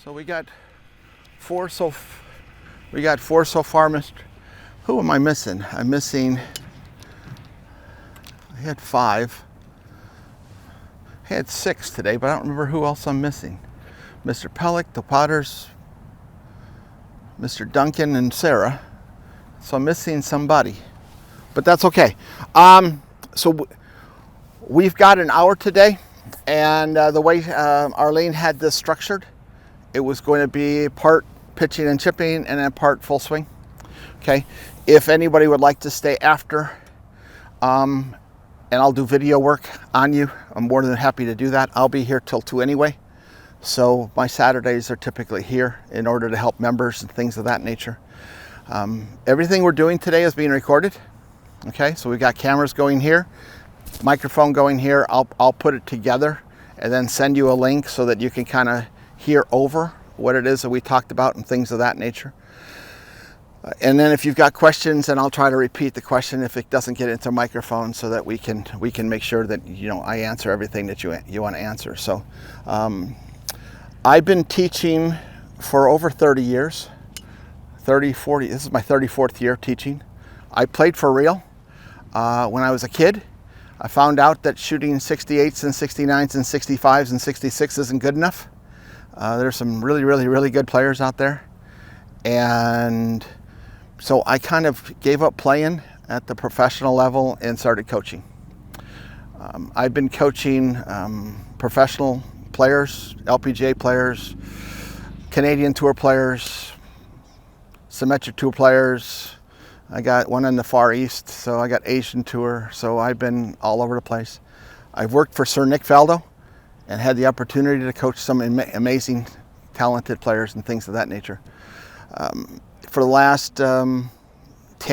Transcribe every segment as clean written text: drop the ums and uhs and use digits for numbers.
So we got four so far, Mr. Who am I missing? I had 5. I had 6 today, but I don't remember who else I'm missing. Mr. Pellick, the Potters, Mr. Duncan, and Sarah. So I'm missing somebody, but that's okay. So we've got an hour today, and the way Arlene had this structured, it was going to be part pitching and chipping and then part full swing. Okay, if anybody would like to stay after, and I'll do video work on you, I'm more than happy to do that. I'll be here till 2 anyway. So my Saturdays are typically here in order to help members and things of that nature. Everything we're doing today is being recorded. Okay, so we got cameras going here, microphone going here. I'll put it together and then send you a link so that you can kind of hear over what it is that we talked about and things of that nature. And then if you've got questions, and I'll try to repeat the question if it doesn't get into a microphone, so that we can make sure that I answer everything that you want to answer. So I've been teaching for over 30 years, 40. This is my 34th year teaching. I played for real when I was a kid. I found out that shooting 68s and 69s and 65s and 66 isn't good enough. There's some really good players out there, and so I kind of gave up playing at the professional level and started coaching. I've been coaching professional players, LPGA players, Canadian Tour players, Symmetric Tour players. I got one in the Far East, so I got Asian Tour, so I've been all over the place. I've worked for Sir Nick Faldo and had the opportunity to coach some amazing, talented players and things of that nature. For the last 10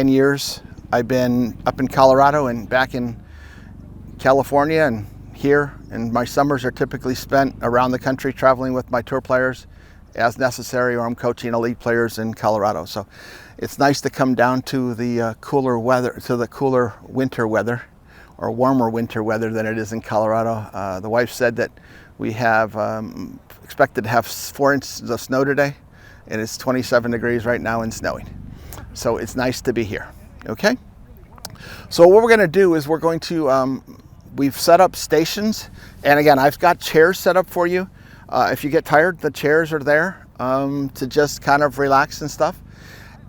years, I've been up in Colorado and back in California and here, and my summers are typically spent around the country traveling with my tour players as necessary, or I'm coaching elite players in Colorado. So it's nice to come down to the cooler weather, to the cooler winter weather, or warmer winter weather than it is in Colorado. The wife said that we have expected to have 4 inches of snow today, and it's 27 degrees right now and snowing. So it's nice to be here, okay? So what we're gonna do is we're going to, we've set up stations, and again, I've got chairs set up for you. If you get tired, the chairs are there to just kind of relax and stuff.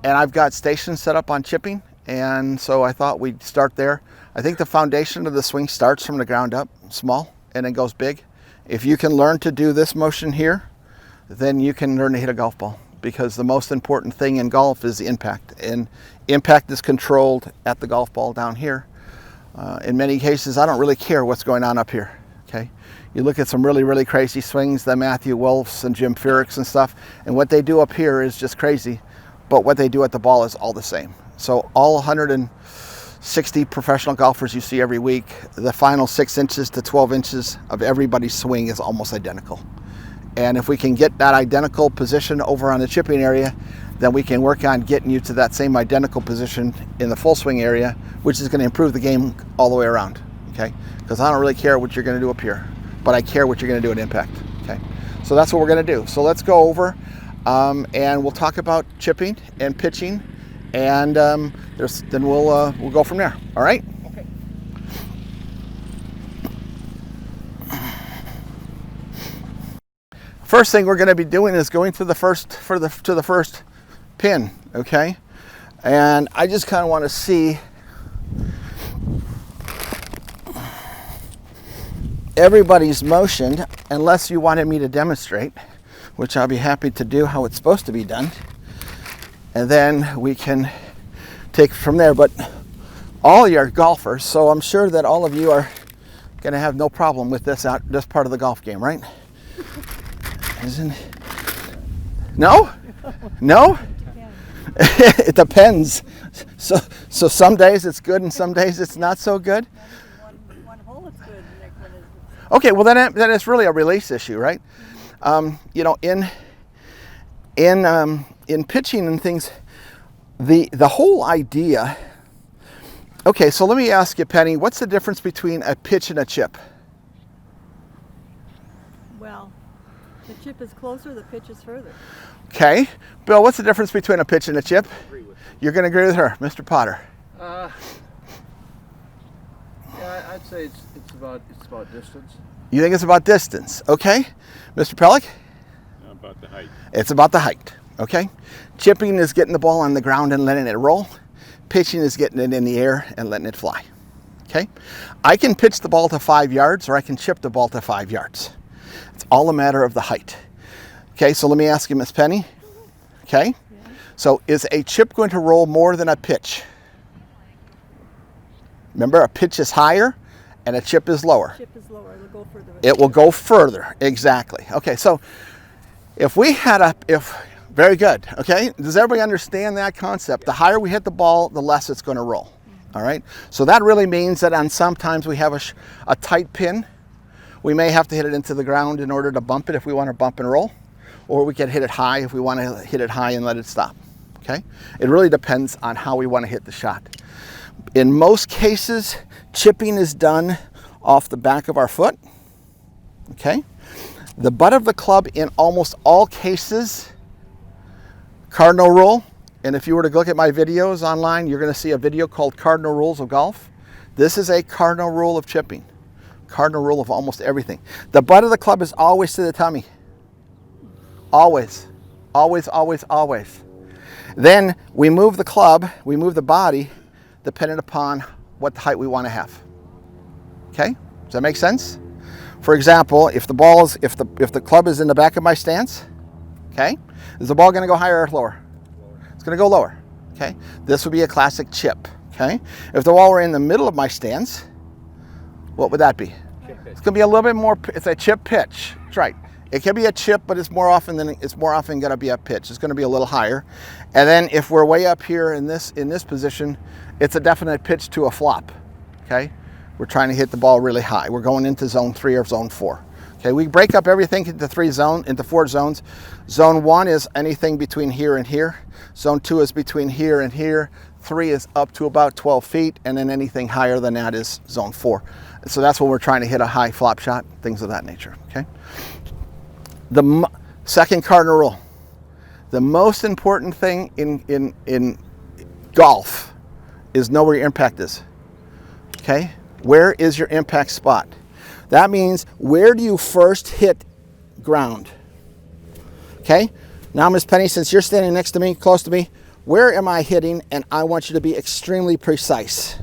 And I've got stations set up on chipping, and so I thought we'd start there. I think the foundation of the swing starts from the ground up, small, and then goes big. If you can learn to do this motion here, then you can learn to hit a golf ball, because the most important thing in golf is the impact, and impact is controlled at the golf ball down here. In many cases, I don't really care what's going on up here, okay? You look at some really crazy swings, the Matthew Wolfs and Jim Furyks and stuff, and what they do up here is just crazy, but what they do at the ball is all the same. So all 160 professional golfers you see every week, the final 6 inches to 12 inches of everybody's swing is almost identical. And if we can get that identical position over on the chipping area, then we can work on getting you to that same identical position in the full swing area, which is going to improve the game all the way around, okay? Because I don't really care what you're going to do up here, but I care what you're going to do at impact, okay? So that's what we're going to do. So let's go over and we'll talk about chipping and pitching, and then we'll go from there, all right? Okay. First thing we're going to be doing is going to the first pin, okay? And I just kind of want to see everybody's motion, unless you wanted me to demonstrate, which I'll be happy to do how it's supposed to be done. And then we can take from there. But all of you are golfers, so I'm sure that all of you are going to have no problem with this part of the golf game, right? Isn't it? No? No? It depends. So some days it's good and some days it's not so good. One hole is good, the next one is. Okay, well then it's really a release issue, right? In pitching and things, the whole idea. Okay, so let me ask you, Penny, what's the difference between a pitch and a chip? Well, The chip is closer, the pitch is further. Okay. Bill, what's the difference between a pitch and a chip? You're going to agree with her, Mr. Potter. Yeah, I'd say it's about distance. You think it's about distance, okay? Mr. Pellick? About the height. It's about the height, okay? Chipping is getting the ball on the ground and letting it roll. Pitching is getting it in the air and letting it fly, okay? I can pitch the ball to 5 yards or I can chip the ball to 5 yards. It's all a matter of the height. Okay, so let me ask you, Miss Penny, okay? Yeah. So is a chip going to roll more than a pitch? Remember, a pitch is higher and a chip is lower. Chip is lower, it'll go further. It will go further, exactly. Okay, so if we had very good, okay? Does everybody understand that concept? The higher we hit the ball, the less it's going to roll, all right? So that really means that on sometimes we have a tight pin. We may have to hit it into the ground in order to bump it if we want to bump and roll, or we can hit it high if we want to hit it high and let it stop, okay? It really depends on how we want to hit the shot. In most cases, chipping is done off the back of our foot, okay? The butt of the club in almost all cases, cardinal rule, and if you were to look at my videos online, you're going to see a video called Cardinal Rules of Golf. This is a cardinal rule of chipping, cardinal rule of almost everything. The butt of the club is always to the tummy. Always, always, always, always. Then we move the club, we move the body, depending upon what height we want to have. Okay, does that make sense? For example, if the club is in the back of my stance, okay, is the ball going to go higher or lower? It's going to go lower. Okay, this would be a classic chip. Okay, if the ball were in the middle of my stance, what would that be? It's going to be a little bit more. It's a chip pitch. That's right. It can be a chip, but it's more often going to be a pitch. It's going to be a little higher. And then if we're way up here in this position, it's a definite pitch to a flop. Okay, we're trying to hit the ball really high. We're going into zone 3 or zone 4. Okay, we break up everything into 4 zones. Zone 1 is anything between here and here. Zone 2 is between here and here. 3 is up to about 12 feet, and then anything higher than that is zone 4. So that's when we're trying to hit a high flop shot, things of that nature. Okay. The second cardinal rule. The most important thing in golf is know where your impact is. Okay? Where is your impact spot? That means where do you first hit ground? Okay? Now, Miss Penny, since you're standing next to me, close to me, where am I hitting? And I want you to be extremely precise.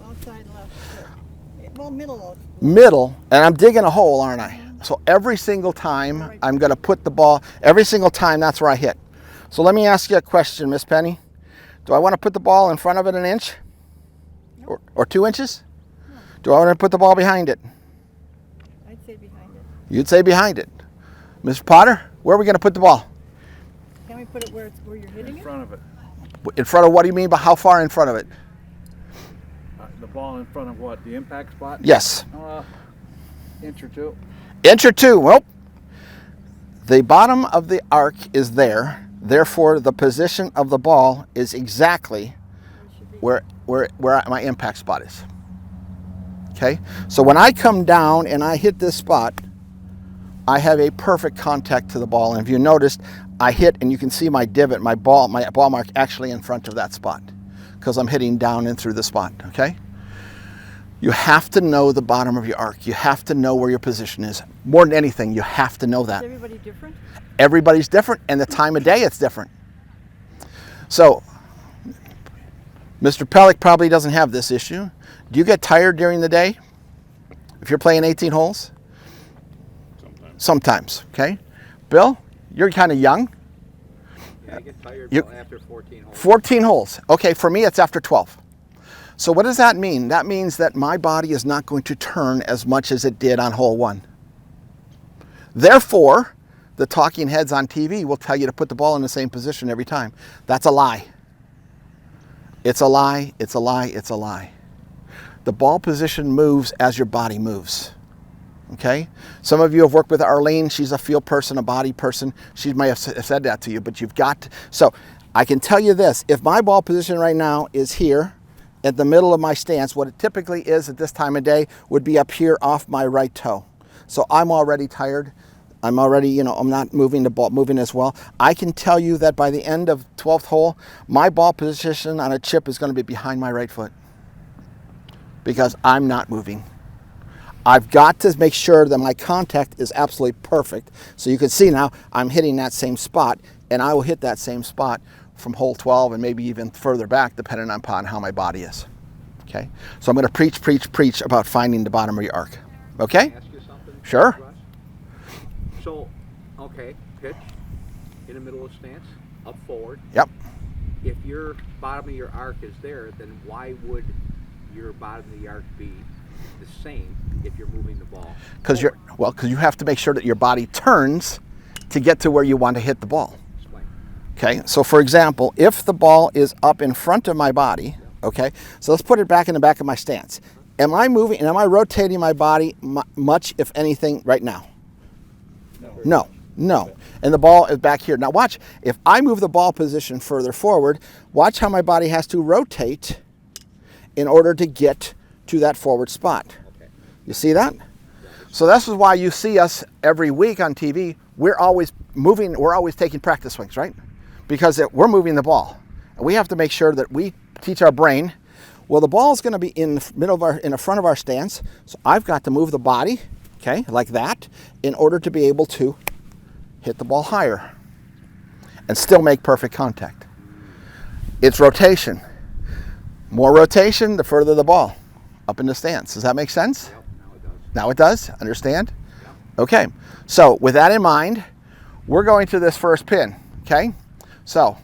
Outside left. Well, middle. Middle, and I'm digging a hole, aren't I? So every single time I'm going to put the ball, every single time that's where I hit. So let me ask you a question, Miss Penny. Do I want to put the ball in front of it an inch? No. Or 2 inches? No. Do I want to put the ball behind it? I'd say behind it. You'd say behind it. Mr. Potter, where are we going to put the ball? Can we put it where you're hitting In front of it. In front of what do you mean by how far in front of it? The ball in front of what? The impact spot? Yes. Inch or 2. Inch or 2. Well, the bottom of the arc is there. Therefore, the position of the ball is exactly where my impact spot is. Okay? So when I come down and I hit this spot, I have a perfect contact to the ball. And if you noticed, I hit and you can see my divot, my ball mark actually in front of that spot because I'm hitting down and through the spot. Okay? You have to know the bottom of your arc. You have to know where your position is. More than anything, you have to know that. Is everybody different? Everybody's different, and the time of day it's different. So, Mr. Pellick probably doesn't have this issue. Do you get tired during the day if you're playing 18 holes? Sometimes, okay? Bill, you're kind of young. Yeah, I get tired after 14 holes. 14 holes. Okay, for me it's after 12. So what does that mean? That means that my body is not going to turn as much as it did on hole 1. Therefore, the talking heads on TV will tell you to put the ball in the same position every time. That's a lie. It's a lie, it's a lie, it's a lie. The ball position moves as your body moves. Okay? Some of you have worked with Arlene. She's a feel person, a body person. She may have said that to you, but you've got to. So I can tell you this. If my ball position right now is here, at the middle of my stance, what it typically is at this time of day would be up here off my right toe. So I'm already tired. I'm already, you know, I'm not moving the ball, moving as well. I can tell you that by the end of 12th hole, my ball position on a chip is going to be behind my right foot because I'm not moving. I've got to make sure that my contact is absolutely perfect. So you can see now I'm hitting that same spot, and I will hit that same spot from hole 12 and maybe even further back depending upon how my body is. Okay, so I'm going to preach about finding the bottom of your arc. Okay? Can I ask you something? Sure. Russ? So, okay, pitch in the middle of stance, up forward. Yep. If your bottom of your arc is there, then why would your bottom of the arc be the same if you're moving the ball? Because you have to make sure that your body turns to get to where you want to hit the ball. Explain. Okay, so for example, if the ball is up in front of my body, okay, so let's put it back in the back of my stance. Am I moving and am I rotating my body much, if anything, right now? No. And the ball is back here. Now watch, if I move the ball position further forward, watch how my body has to rotate in order to get to that forward spot. Okay. You see that? So this is why you see us every week on TV. We're always moving, we're always taking practice swings, right? Because we're moving the ball. And we have to make sure that we teach our brain, well, the ball is going to be in the middle of in the front of our stance, so I've got to move the body, okay, like that, in order to be able to hit the ball higher and still make perfect contact. It's rotation. More rotation, the further the ball up in the stance. Does that make sense? Yep, now it does. Now it does? Understand? Yep. Okay, so with that in mind, we're going to this first pin, okay? So,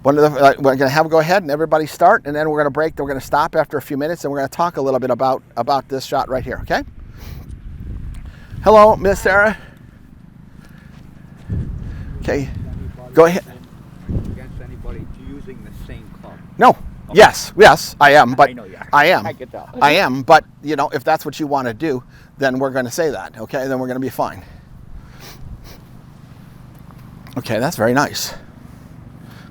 we're going to have a go ahead and everybody start, and then we're going to break, then we're going to stop after a few minutes, and we're going to talk a little bit about this shot right here, okay? Hello, Miss Sarah. Okay, go ahead. Against anybody using the same club. No, yes, I am, but I know you are. I am. I can tell. I am, but you know, if that's what you want to do, then we're going to say that, okay? Then we're going to be fine. Okay, that's very nice.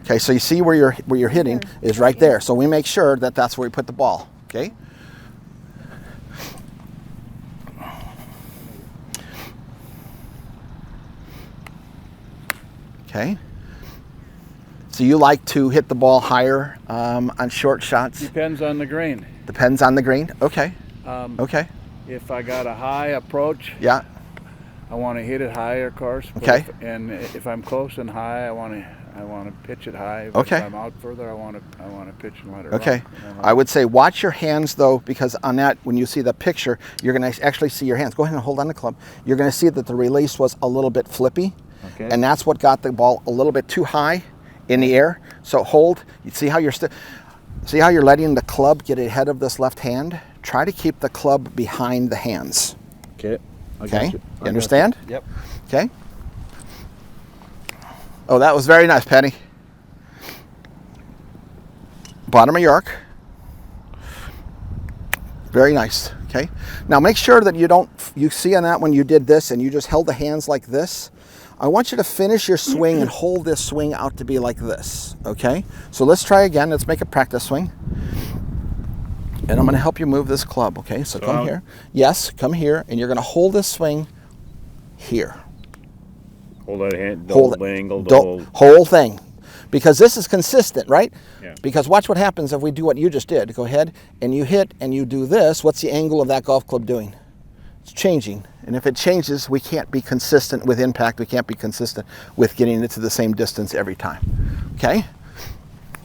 Okay, so you see where you're hitting is right there. So we make sure that that's where we put the ball, okay? Okay. So you like to hit the ball higher on short shots? Depends on the green. Depends on the green. Okay. Okay. If I got a high approach, Yeah. I want to hit it higher, of course. But Okay. If I'm close and high, I want to pitch it high. Okay. If I'm out further, I want to pitch and let it Okay. run. I would say watch your hands though, because on that, when you see the picture, you're going to actually see your hands. Go ahead and hold on the club. You're going to see that the release was a little bit flippy. Okay. And that's what got the ball a little bit too high in the air. So hold. You see how you're letting the club get ahead of this left hand? Try to keep the club behind the hands. Okay. Okay? You You understand? Yep. Okay. Oh, that was very nice, Penny. Bottom of your arc. Very nice. Okay. Now make sure that you see on that when you did this and you just held the hands like this. I want you to finish your swing and hold this swing out to be like this. Okay. So let's try again. Let's make a practice swing. And I'm going to help you move this club. Okay. So come here. Yes, come here, and you're going to hold this swing here. Hold that hand, Hold the it. angle, the Don't- whole thing. Because this is consistent, right? Yeah. Because watch what happens if we do what you just did. Go ahead and you hit and you do this. What's the angle of that golf club doing? It's changing. And if it changes, we can't be consistent with impact. We can't be consistent with getting it to the same distance every time. Okay?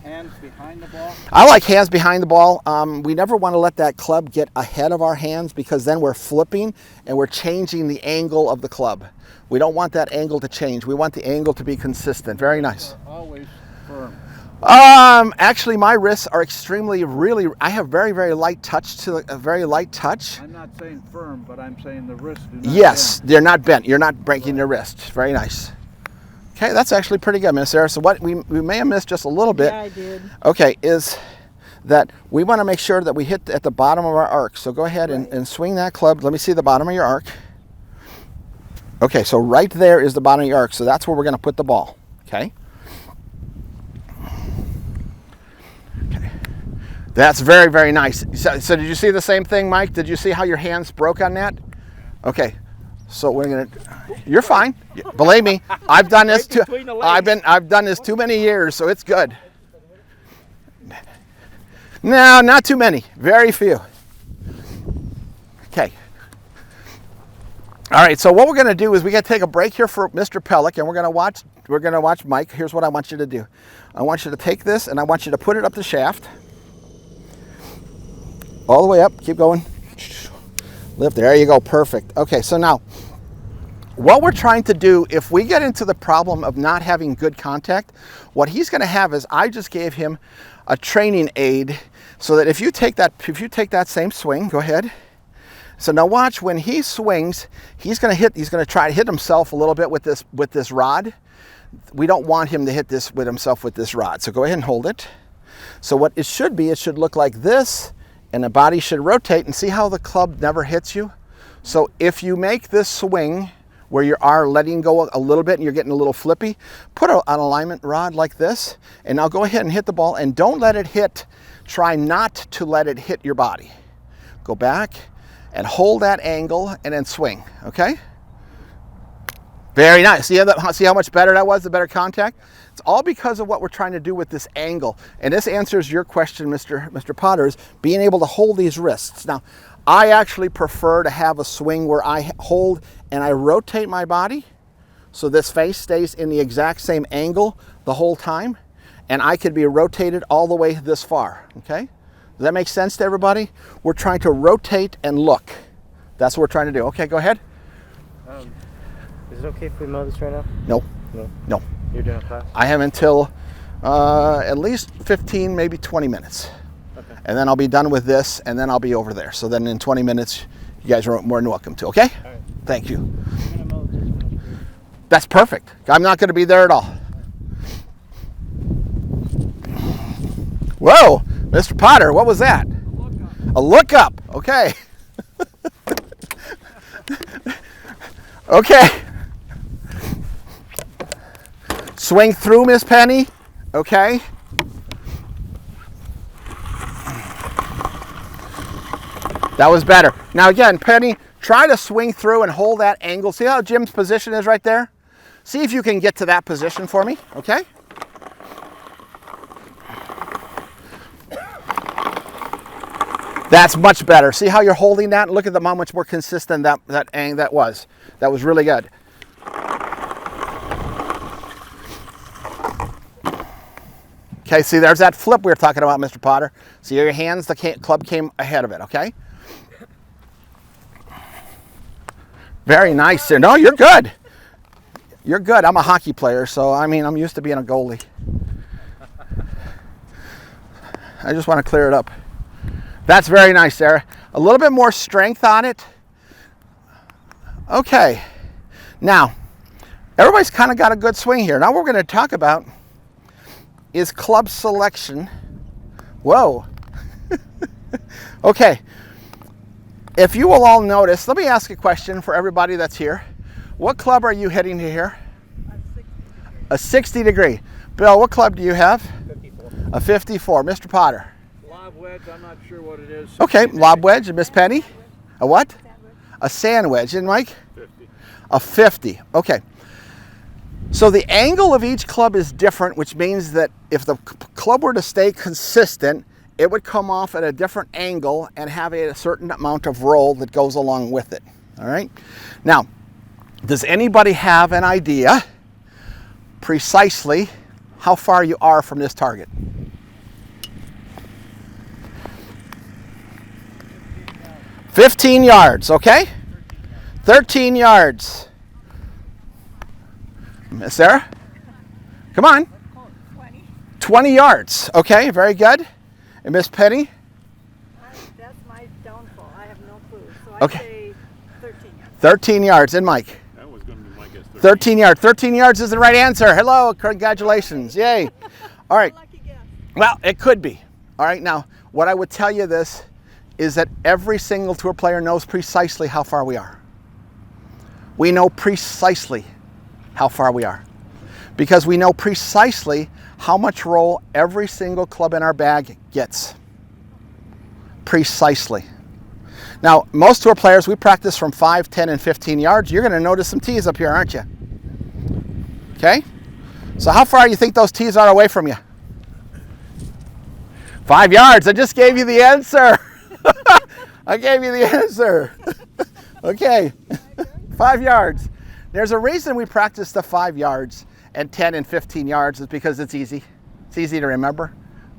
Hands behind the ball. I like hands behind the ball. We never want to let that club get ahead of our hands because then we're flipping and we're changing the angle of the club. We don't want that angle to change. We want the angle to be consistent. Very nice. Always firm. Actually, my wrists are I have very, very light touch to a very light touch. I'm not saying firm, but I'm saying the wrists do not Yes, bend. they're not bent. You're not breaking your wrist. Very nice. Okay, that's actually pretty good, Miss Sarah. So what we may have missed just a little bit. Yeah, I did. Okay, is that we want to make sure that we hit at the bottom of our arc. So go ahead and swing that club. Let me see the bottom of your arc. Okay, so right there is the bottom of your arc. So that's where we're going to put the ball. Okay. Okay. That's very, very nice. So did you see the same thing, Mike? Did you see how your hands broke on that? Okay. So we're gonna. You're fine. Believe me, I've done this too. between the legs. I've done this too many years, so it's good. No, not too many. Very few. Okay. All right. So what we're gonna do is we gotta take a break here for Mr. Pellick, and we're gonna watch Mike. Here's what I want you to do. I want you to take this, and I want you to put it up the shaft. All the way up. Keep going. Lift. There you go. Perfect. Okay. So now, what we're trying to do, if we get into the problem of not having good contact, what he's going to have is I just gave him a training aid, so that if you take that same swing, go ahead. So now watch, when he swings, he's going to try to hit himself a little bit with this rod. We don't want him to hit this with himself with this rod. So go ahead and hold it. So what it should be, it should look like this, and the body should rotate, and see how the club never hits you? So if you make this swing where you are letting go a little bit and you're getting a little flippy, put an alignment rod like this, and now go ahead and hit the ball, and don't let it hit. Try not to let it hit your body. Go back and hold that angle and then swing, okay? Very nice. See how much better that was, the better contact? It's all because of what we're trying to do with this angle. And this answers your question, Mr. Potters, being able to hold these wrists. Now, I actually prefer to have a swing where I hold and I rotate my body so this face stays in the exact same angle the whole time, and I could be rotated all the way this far, okay? Does that make sense to everybody? We're trying to rotate and look. That's what we're trying to do. Okay, go ahead. Is it okay if we mow this right now? No. No. No. You're doing a class? I have until at least 15, maybe 20 minutes. Okay. And then I'll be done with this, and then I'll be over there. So then in 20 minutes, you guys are more than welcome to, okay? All right. Thank you. I'm gonna mow this one. That's perfect. I'm not going to be there at all. Whoa, Mr. Potter, what was that? A look up. Okay. Okay. Swing through, Miss Penny. Okay. That was better. Now again, Penny, try to swing through and hold that angle. See how Jim's position is right there? See if you can get to that position for me, okay? That's much better. See how you're holding that? Look at how much more consistent that was. That was really good. Okay, see, there's that flip we were talking about, Mr. Potter. See your hands, the club came ahead of it, okay? Very nice there. No, you're good. You're good. I'm a hockey player, so I mean, I'm used to being a goalie. I just want to clear it up. That's very nice, Sarah. A little bit more strength on it. Okay. Now, everybody's kind of got a good swing here. Now what we're going to talk about is club selection. Whoa. Okay. If you will all notice, let me ask a question for everybody that's here. What club are you hitting to here? A 60 degree. Bill, what club do you have? 54. A 54. Mr. Potter. Lob wedge, I'm not sure what it is. Okay, lob wedge. And Miss Penny? A what? A sand wedge. And Mike? 50. A 50. Okay. So the angle of each club is different, which means that if the club were to stay consistent, it would come off at a different angle and have a certain amount of roll that goes along with it. All right? Now, does anybody have an idea precisely how far you are from this target? $15 yards, okay? 13 yards. Miss Sarah? Come on. 20 yards. Okay, very good. And Miss Penny? That's my downfall. I have no clue. So Okay. say 13 yards. 13 yards. And Mike? That was going to be my guess. 13 yards. 13 yards is the right answer. Hello, congratulations. Yay. All right. Lucky guess. Well, it could be. All right, now, what I would tell you this is that every single tour player knows precisely how far we are. We know precisely how far we are because we know precisely how much roll every single club in our bag gets. Precisely. Now, most tour players, we practice from 5, 10, and 15 yards. You're going to notice some tees up here, aren't you? Okay? So how far do you think those tees are away from you? 5 yards. I just gave you the answer. I gave you the answer. Okay. 5 yards. There's a reason we practice the 5 yards and 10 and 15 yards is because it's easy. It's easy to remember.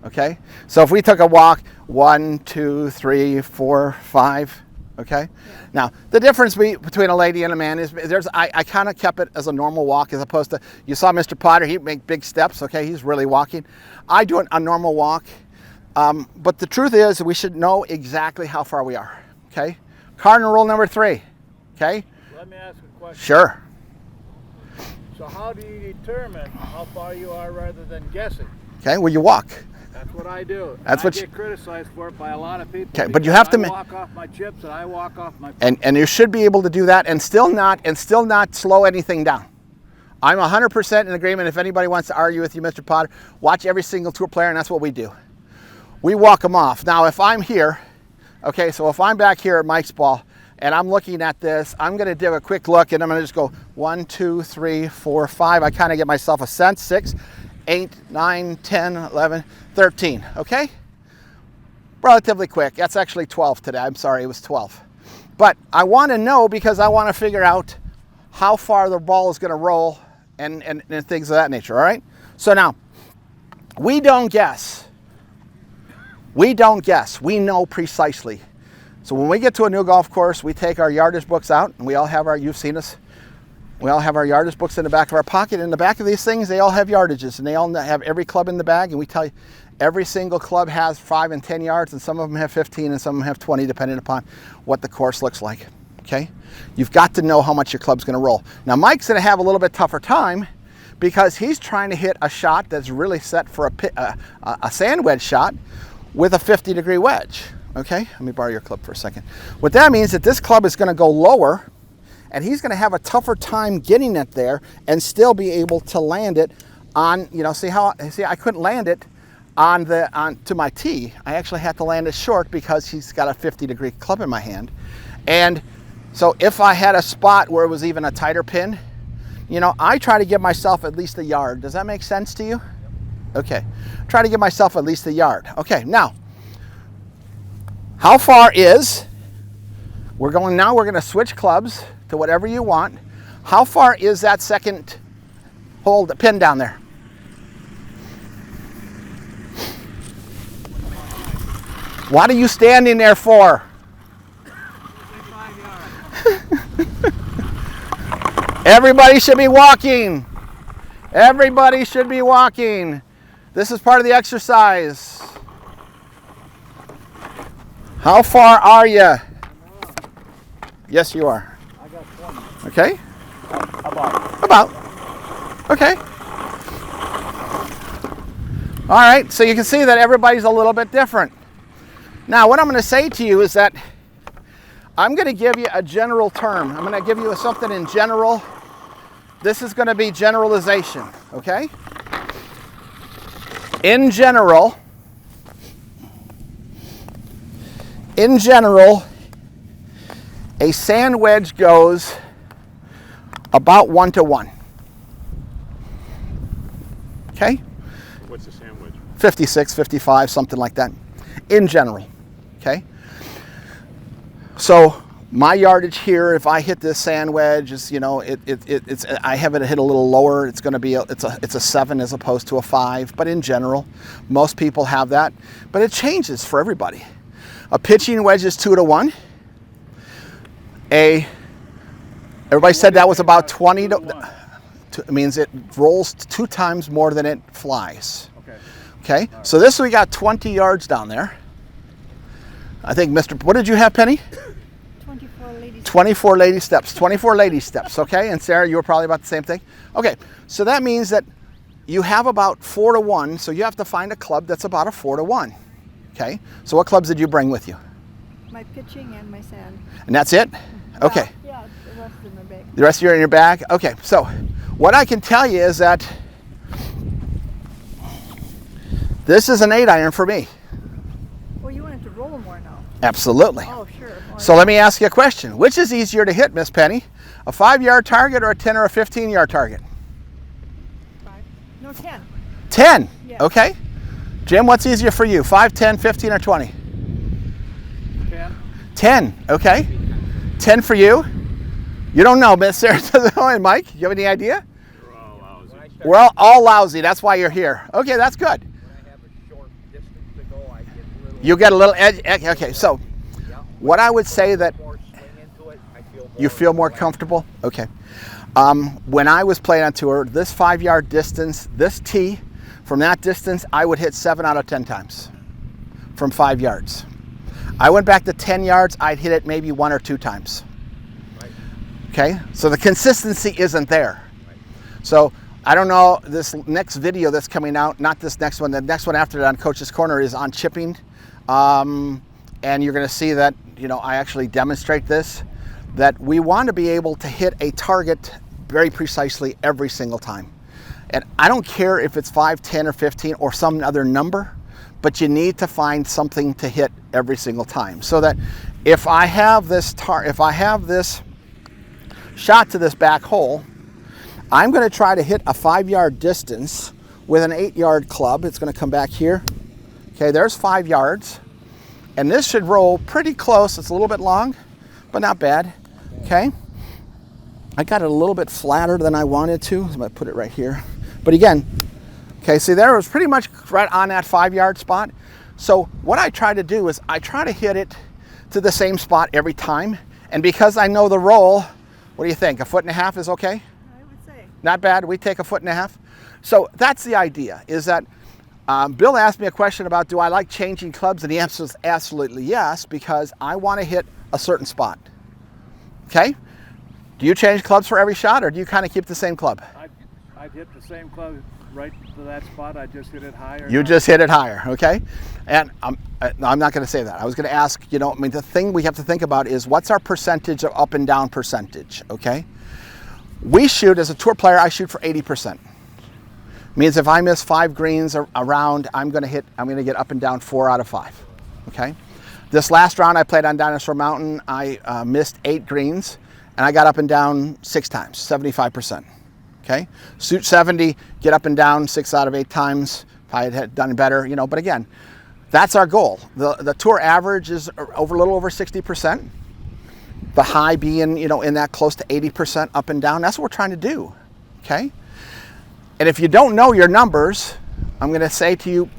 Okay? So if we took a walk, 1, 2, 3, 4, 5, okay? Now, the difference between a lady and a man is I kind of kept it as a normal walk as opposed to, you saw Mr. Potter, he'd make big steps, okay? He's really walking. I do a normal walk, but the truth is we should know exactly how far we are, okay? Cardinal rule number 3, okay? Let me ask a question. Sure. So how do you determine how far you are rather than guessing? Okay, well, you walk. That's what I do. That's I what get criticized for it by a lot of people. Okay, but you have to I walk off my chips and I walk off my. And you should be able to do that and still not slow anything down. I'm 100% in agreement. If anybody wants to argue with you, Mr. Potter, watch every single tour player, and that's what we do. We walk them off. Now, if I'm here, okay, so if I'm back here at Mike's ball and I'm looking at this, I'm going to do a quick look and I'm going to just go 1, 2, 3, 4, 5. I kind of get myself a sense. 6, 8, 9, 10, 11, 13, okay? Relatively quick. That's actually 12 today. I'm sorry, it was 12. But I want to know because I want to figure out how far the ball is going to roll and things of that nature, all right? So now, we don't guess. We don't guess. We know precisely. So when we get to a new golf course, we take our yardage books out, and we all have our, you've seen us, we all have our yardage books in the back of our pocket. In the back of these things, they all have yardages, and they all have every club in the bag, and we tell you every single club has 5 and 10 yards, and some of them have 15, and some of them have 20, depending upon what the course looks like, okay? You've got to know how much your club's gonna roll. Now, Mike's gonna have a little bit tougher time because he's trying to hit a shot that's really set for a sand wedge shot with a 50-degree wedge, okay? Let me borrow your club for a second. What that means is that this club is gonna go lower, and he's gonna have a tougher time getting it there and still be able to land it on, you know, see I couldn't land it to my tee. I actually had to land it short because he's got a 50-degree club in my hand. And so if I had a spot where it was even a tighter pin, you know, I try to give myself at least a yard. Does that make sense to you? Okay, try to give myself at least a yard. Okay, now, how far is, we're gonna switch clubs to whatever you want. How far is that second hole, the pin down there? What are you standing there for? Everybody should be walking. Everybody should be walking. This is part of the exercise. How far are you? Yes, you are. I got 20. Okay. About. Okay. All right, so you can see that everybody's a little bit different. Now, what I'm going to say to you is that I'm going to give you a general term. I'm going to give you something in general. This is going to be generalization, okay? In general, a sand wedge goes about 1 to 1. Okay? What's the sandwich? 56, 55, something like that. In general, okay? So my yardage here, if I hit this sand wedge, is, you know, it's I have it hit a little lower. It's going to be it's a 7 as opposed to a 5. But in general, most people have that. But it changes for everybody. A pitching wedge is 2 to 1. Everybody said that was about 20 to. It means it rolls 2 times more than it flies. Okay. So this we got 20 yards down there. I think what did you have, Penny? 24 ladies. 24 lady steps. 24 lady steps, okay? And Sarah, you were probably about the same thing? Okay, so that means that you have about 4 to 1, so you have to find a club that's about a 4 to 1, okay? So what clubs did you bring with you? My pitching and my sand. And that's it? Okay. Yeah, the rest in my bag. The rest of you are in your bag? Okay, so what I can tell you is that this is an 8-iron for me. Well, you wanted to roll more now. Absolutely. Oh, sure. Oh, So let me ask you a question. Which is easier to hit, Miss Penny? A 5-yard target or a 10 or a 15-yard target? 5. No, 10. 10. Yeah. Okay. Jim, what's easier for you? 5, 10, 15, or 20? 10. 10. Okay. 10 for you. You don't know, Miss Sarah. And Mike, you have any idea? We're all lousy. That's why you're here. Okay, that's good. When I have a short distance to go, I get a little. You get a little edge. Okay, so what I would say that More swing into it, I feel more you feel more comfortable. Okay. When I was playing on tour, this 5-yard distance, this tee, from that distance, I would hit 7 out of 10 times from 5 yards. I went back to 10 yards, I'd hit it maybe 1 or 2 times. Okay, so the consistency isn't there. So I don't know, this next video that's coming out, not this next one, the next one after that on Coach's Corner is on chipping. And you're gonna see that, you know, I actually demonstrate this, that we want to be able to hit a target very precisely every single time. And I don't care if it's 5, 10, or 15 or some other number, but you need to find something to hit every single time. So that if I have this shot to this back hole, I'm going to try to hit a 5-yard distance with an 8-yard club. It's going to come back here. Okay, there's 5 yards. And this should roll pretty close. It's a little bit long, but not bad. Okay. I got it a little bit flatter than I wanted to. I'm going to put it right here. But again, okay, see there, it was pretty much right on that 5-yard spot. So what I try to do is I try to hit it to the same spot every time. And because I know the roll, what do you think? 1.5 feet is okay? I would say. Not bad. We take 1.5 feet. So that's the idea, is that Bill asked me a question about, do I like changing clubs? And the answer is absolutely yes, because I want to hit a certain spot. Okay? Do you change clubs for every shot, or do you kind of keep the same club? I'd hit the same club right to that spot. I just hit it higher. You just hit it higher, okay? And I'm not going to say that. I was going to ask, you know, I mean, the thing we have to think about is what's our percentage of up and down percentage, okay? We shoot, as a tour player, I shoot for 80%. Means if I miss 5 greens around, I'm going to get up and down 4 out of 5, okay? This last round I played on Dinosaur Mountain, I missed 8 greens, and I got up and down 6 times, 75%. Okay, suit 70, get up and down 6 out of 8 times. If I had done better, you know, but again, that's our goal. The tour average is a little over 60%. The high being, you know, in that close to 80% up and down. That's what we're trying to do, okay? And if you don't know your numbers, I'm gonna say to you,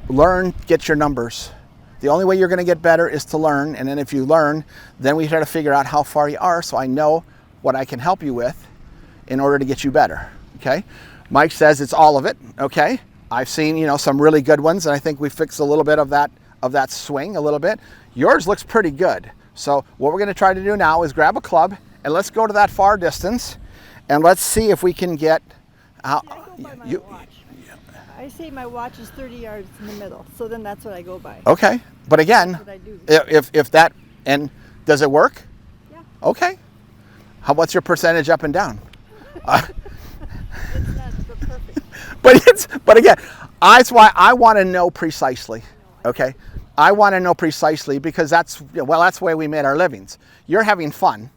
learn, get your numbers. The only way you're gonna get better is to learn, and then if you learn, then we try to figure out how far you are so I know what I can help you with in order to get you better, okay? Mike says it's all of it, okay? I've seen, you know, some really good ones, and I think we fixed a little bit of that swing a little bit. Yours looks pretty good. So what we're gonna try to do now is grab a club, and let's go to that far distance, and let's see if we can get out. I go by my watch. I say my watch is 30 yards in the middle, so then that's what I go by. Okay, but again, That's what I do. if that, and does it work? Yeah. Okay. What's your percentage up and down? It's not the perfect. But again, that's why I want to know precisely, okay? I want to know precisely because that's the way we made our livings. You're having fun,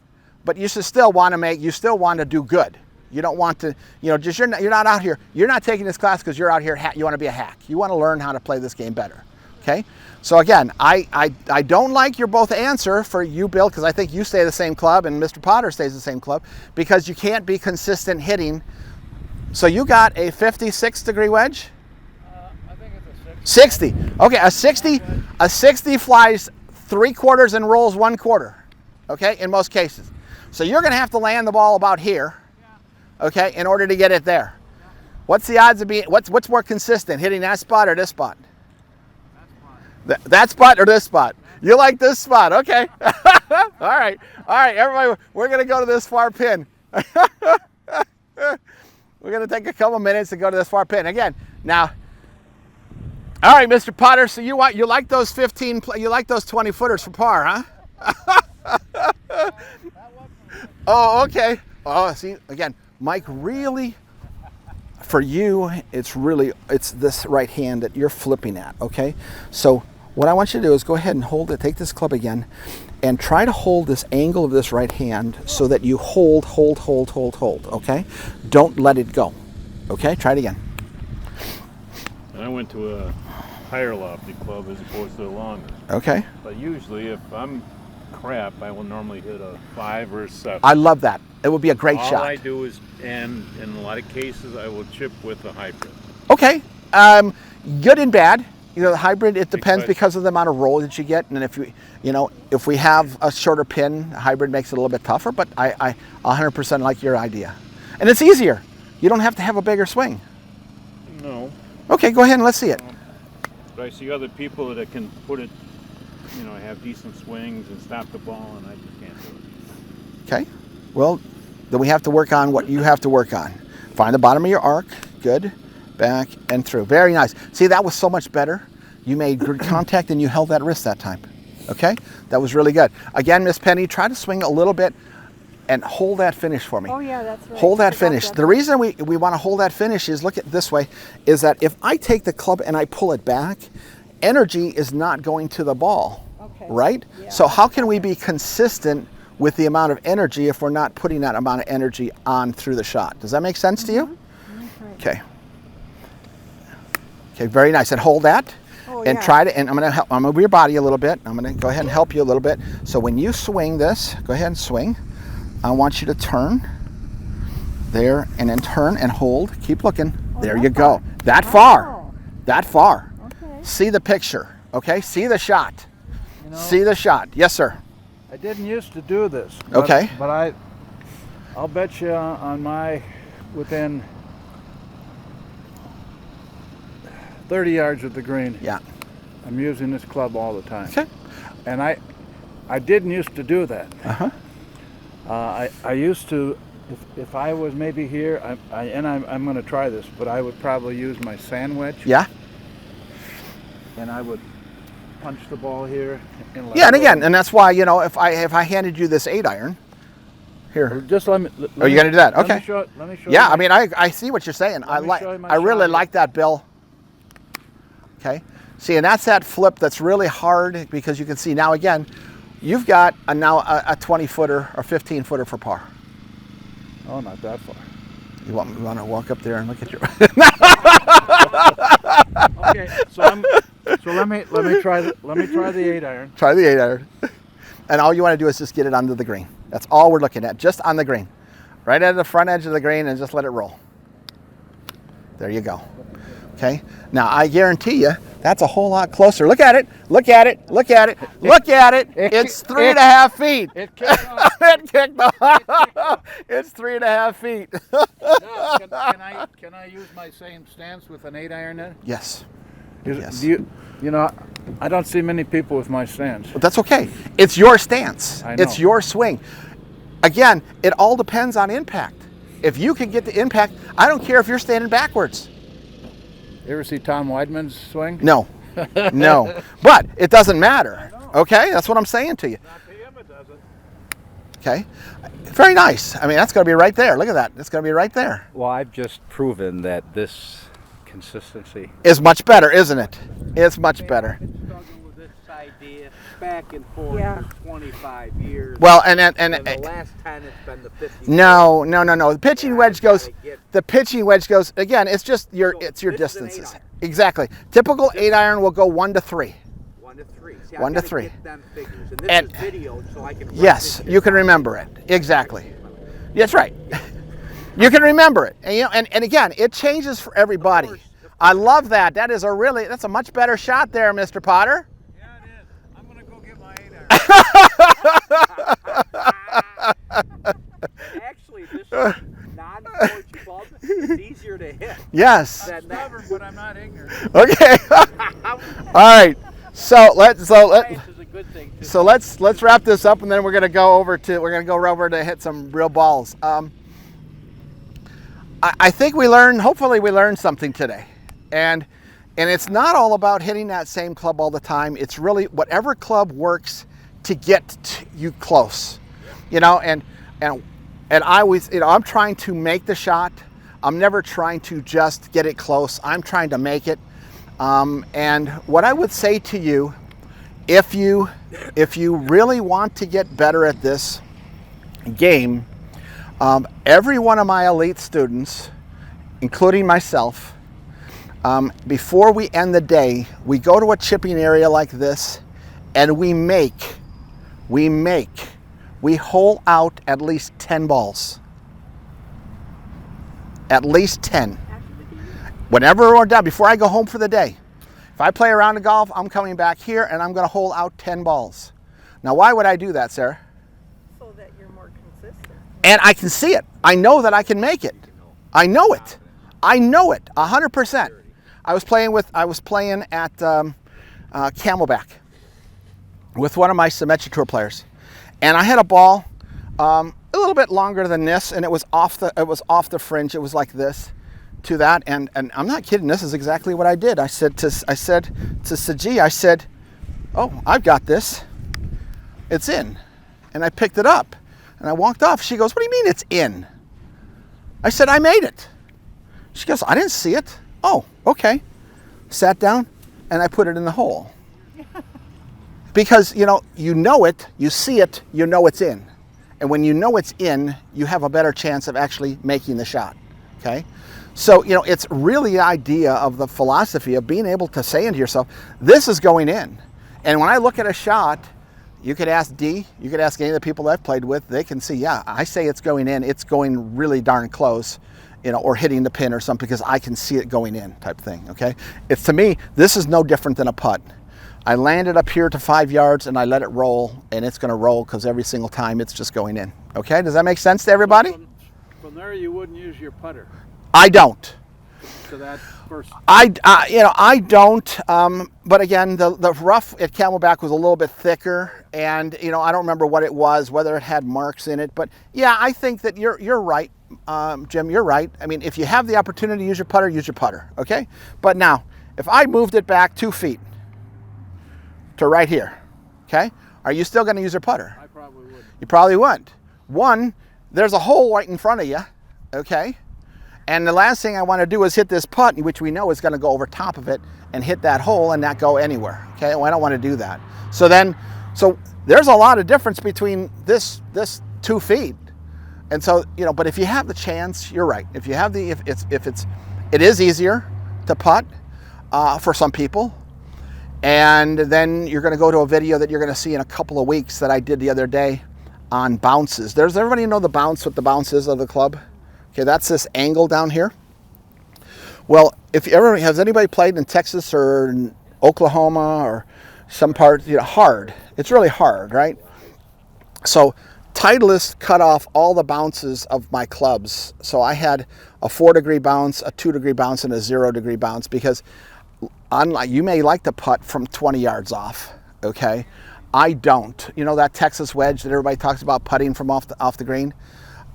but you should still want to do good. You don't want to, you know, just you're not out here, you're not taking this class because you're out here, you want to be a hack. You want to learn how to play this game better, okay? So again, I don't like your both answer for you, Bill, because I think you stay the same club and Mr. Potter stays the same club because you can't be consistent hitting. So you got a 56-degree wedge? I think it's a 60. Okay, a 60 flies 3/4 and rolls 1/4. Okay, in most cases. So you're going to have to land the ball about here, okay, in order to get it there. What's the odds of being? What's more consistent, hitting that spot or this spot? That spot or this spot? You like this spot, okay? All right, everybody, we're going to go to this far pin. We're going to take a couple minutes to go to this far pin again. Now, all right, Mr. Potter. So you like those 20 footers for par, huh? Oh, okay. Oh, see, again, Mike, really, for you, it's this right hand that you're flipping at, okay? So what I want you to do is go ahead and hold it. Take this club again, and try to hold this angle of this right hand so that you hold. Okay, don't let it go. Okay, try it again. I went to a higher lofty club as opposed to a longer. Okay, But usually, if I'm crap, I will normally hit a 5 or a 7. I love that. It would be a great All shot. I do is, and in a lot of cases, I will chip with a hybrid. Okay, good and bad. You know, the hybrid, it depends because of the amount of roll that you get, and if if we have a shorter pin, a hybrid makes it a little bit tougher. But I 100% like your idea, and it's easier. You don't have to have a bigger swing. No. Okay, go ahead and let's see it. But I see other people that can put it, have decent swings and stop the ball, and I just can't do it. Okay, well, then we have to work on what you have to work on. Find the bottom of your arc. Good. Back and through. Very nice. See, that was so much better. You made good contact and you held that wrist that time. Okay? That was really good. Again, Miss Penny, try to swing a little bit and hold that finish for me. Oh yeah, that's right. Hold that Forgot finish. that The reason we want to hold that finish is, look at it this way, is that if I take the club and I pull it back, energy is not going to the ball. Okay. Right? Yeah. So how can we be consistent with the amount of energy if we're not putting that amount of energy on through the shot? Does that make sense to you? Okay. Okay, very nice. And hold that. Oh, And yeah. try to, and I'm gonna move your body a little bit. I'm gonna go ahead and help you a little bit. So when you swing this, go ahead and swing. I want you to turn there and then turn and hold. Keep looking. There that you go. far. That far. Wow. That far. Okay. See the picture. Okay. See the shot. You know, See the shot. Yes, sir. I didn't used to do this. But, Okay. But I'll bet you on my within 30 yards of the green. Yeah. I'm using this club all the time. Okay. And I didn't used to do that. Uh-huh. I used to, if I was maybe here, I'm going to try this, but I would probably use my sand wedge. Yeah. And I would punch the ball here. And let Yeah, and it go. again, and that's why, if I handed you this 8-iron, here. Just let me. Oh, you're gonna do that? Okay. Let me show Yeah, you. I mean, I see what you're saying. I me like. show you my I really shot. like that, Bill. Okay. See, and that's that flip that's really hard because you can see now again, you've got now a 20-footer or 15-footer for par. Oh, not that far. You want to walk up there and look at your. Okay, so let me try the 8-iron. Try the 8-iron. And all you want to do is just get it under the green. That's all we're looking at, just on the green. Right at the front edge of the green and just let it roll. There you go. Okay? Now, I guarantee you, that's a whole lot closer. Look at it. Look at it. Look at it. Look at it. It's 3.5 feet. It kicked off. It kicked off. It's 3.5 feet. Now, can I use my same stance with an 8-iron then? Yes. Is- Yes. Do you know, I don't see many people with my stance. But that's okay. It's your stance. I know. It's your swing. Again, it all depends on impact. If you can get the impact, I don't care if you're standing backwards. You ever see Tom Weidman's swing? No. No. But it doesn't matter. Okay? That's what I'm saying to you. Not to him, it doesn't. Okay? Very nice. I mean, that's going to be right there. Look at that. It's going to be right there. Well, I've just proven that this consistency. It's much better, isn't it? It's much better. I've been struggling with this idea back and forth Yeah. for 25 years. Well, And the last 10 it's been the 50. no. The pitching wedge goes. Get- The pitching wedge goes again. It's just So it's your this is an distances. 8-iron. Exactly. Typical 8-iron will go 1 to 3. 1 to 3. See, 1 I've to gotta 3. Get them figures. And this And- is video, so I can. write Yes, this you can down. remember it. Exactly. That's right. You can remember it. And again, it changes for everybody. Of course. I love that. That's a much better shot there, Mr. Potter. Yeah, it is. I'm going to go get my 8-iron. Actually, this is non-porch club. It's easier to hit Yes. than that. Stubborn, but I'm not ignorant. Okay. All right. So let's Science is a good thing, too. let's wrap this up, and then we're gonna go over to hit some real balls. I think hopefully we learned something today, and it's not all about hitting that same club all the time. It's really whatever club works to get to you close, and I always, I'm trying to make the shot. I'm never trying to just get it close. I'm trying to make it. And what I would say to you if you really want to get better at this game, every one of my elite students, including myself, before we end the day, we go to a chipping area like this, and we hole out at least 10 balls. At least 10. Whenever we're done, before I go home for the day. If I play a round of golf, I'm coming back here and I'm going to hole out 10 balls. Now, why would I do that, Sarah? So that you're more consistent. And I can see it. I know that I can make it. I know it. I know it 100%. I was playing at Camelback with one of my Symetra Tour players, and I had a ball a little bit longer than this, and it was off the fringe. It was like this to that, and I'm not kidding. This is exactly what I did. I said to Saji, I said, "Oh, I've got this. It's in," and I picked it up, and I walked off. She goes, "What do you mean it's in?" I said, "I made it." She goes, "I didn't see it." "Oh, okay." Sat down, and I put it in the hole. Because, you know it, you see it, you know it's in. And when you know it's in, you have a better chance of actually making the shot, okay? So, it's really the idea of the philosophy of being able to say into yourself, this is going in. And when I look at a shot, you could ask Dee, you could ask any of the people I've played with, they can see, yeah, I say it's going in, it's going really darn close, or hitting the pin or something, because I can see it going in type thing, okay? To me, this is no different than a putt. I landed up here to 5 yards and I let it roll, and it's going to roll because every single time it's just going in. Okay, does that make sense to everybody? From there, you wouldn't use your putter I don't. to that first. I don't. But again, the rough at Camelback was a little bit thicker, and I don't remember what it was, whether it had marks in it. But yeah, I think that you're right, Jim. You're right. I mean, if you have the opportunity to use your putter, use your putter. Okay. But now, if I moved it back 2 feet to right here, okay, are you still going to use your putter? I probably would. You probably wouldn't. One, there's a hole right in front of you, okay? And the last thing I want to do is hit this putt, which we know is going to go over top of it and hit that hole and not go anywhere, okay? Well, I don't want to do that. So there's a lot of difference between this 2 feet. And so, but if you have the chance, you're right. If you have it is easier to putt for some people. And then you're going to go to a video that you're going to see in a couple of weeks that I did the other day on bounces. Does everybody know the bounce, what the bounce is of the club? Okay, that's this angle down here. Well, has anybody played in Texas or in Oklahoma or some part, hard. It's really hard, right? So Titleist cut off all the bounces of my clubs. So I had a 4-degree bounce, a 2-degree bounce, and a 0-degree bounce, because unlike, you may like to putt from 20 yards off, okay? I don't. That Texas wedge that everybody talks about, putting from off the green?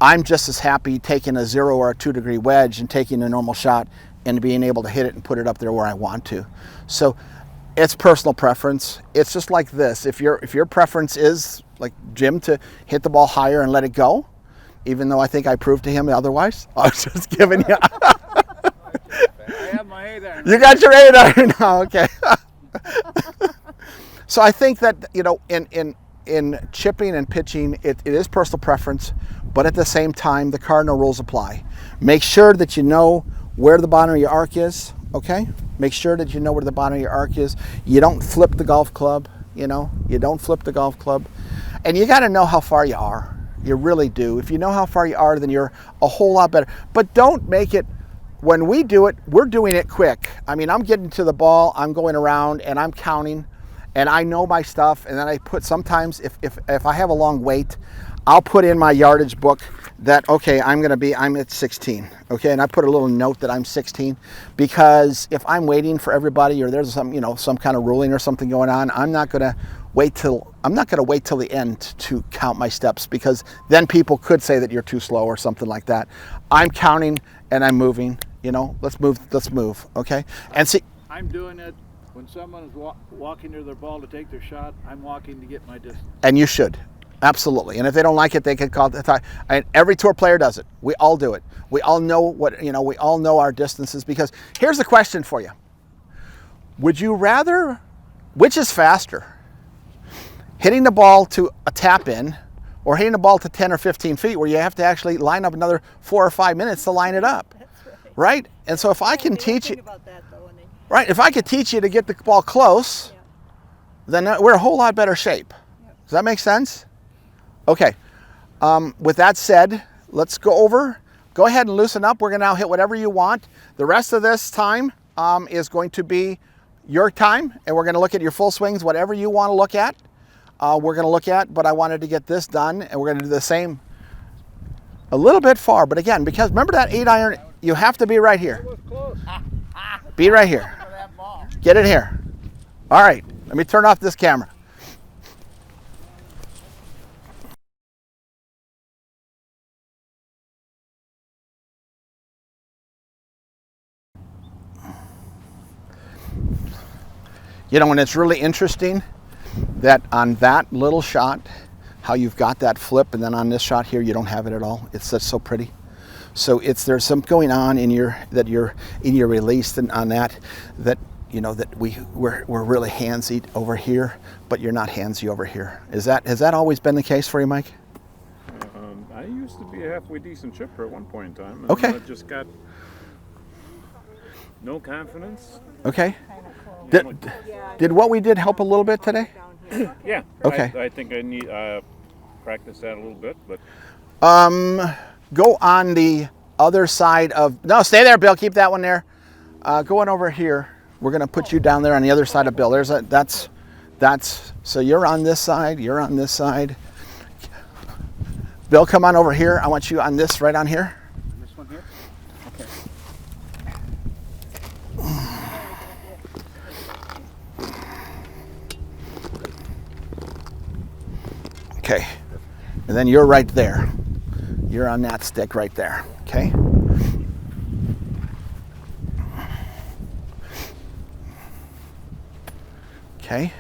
I'm just as happy taking a 0 or a 2-degree wedge and taking a normal shot and being able to hit it and put it up there where I want to. So it's personal preference. It's just like this. If your preference is, like Jim, to hit the ball higher and let it go, even though I think I proved to him otherwise, I was just giving you... I have my 8 iron. You got your 8 iron now, okay. So I think that, in chipping and pitching, it is personal preference, but at the same time, the cardinal rules apply. Make sure that you know where the bottom of your arc is, okay? Make sure that you know where the bottom of your arc is. You don't flip the golf club, you don't flip the golf club. And you got to know how far you are. You really do. If you know how far you are, then you're a whole lot better. But don't make it... When we do it, we're doing it quick. I mean, I'm getting to the ball, I'm going around, and I'm counting, and I know my stuff. And then I put, sometimes if I have a long wait, I'll put in my yardage book that, okay, I'm at 16, okay? And I put a little note that I'm 16, because if I'm waiting for everybody, or there's some kind of ruling or something going on, I'm not gonna wait till the end to count my steps, because then people could say that you're too slow or something like that. I'm counting and I'm moving. Let's move, okay? And see, I'm doing it when someone is walking to their ball to take their shot. I'm walking to get my distance. And you should, absolutely. And if they don't like it, they can call it. And every tour player does it. We all do it. We all know we all know our distances, because here's the question for you: would you rather, which is faster, hitting the ball to a tap in or hitting the ball to 10 or 15 feet where you have to actually line up another 4 or 5 minutes to line it up. That's right. Right? And so if I can They don't teach think you, about that though, when they, right, if I could teach you to get the ball close, yeah. then we're a whole lot better shape. Does that make sense? Okay. With that said, let's go ahead and loosen up. We're going to now hit whatever you want. The rest of this time is going to be your time, and we're going to look at your full swings, whatever you want to look at. We're going to look at, but I wanted to get this done, and we're going to do the same a little bit far. But again, because remember that 8-iron, you have to be right here. Be right here. Get it here. All right, let me turn off this camera. You know, and it's really interesting that on that little shot, how you've got that flip, and then on this shot here, you don't have it at all. It's just so pretty. So there's some going on in your release and on that you know that we're really handsy over here, but you're not handsy over here. Has that always been the case for you, Mike? I used to be a halfway decent chipper at one point in time. And Okay. I just got no confidence. Okay. Did what we did help a little bit today? Yeah. Okay. I think I need practice that a little bit, but Go on the other side of, no, stay there, Bill, keep that one there. Going over here, we're gonna put you down there on the other side of Bill. So you're on this side, you're on this side. Bill, come on over here. I want you on this, right on here. This one here? Okay, and then you're right there. You're on that stick right there, okay? Okay.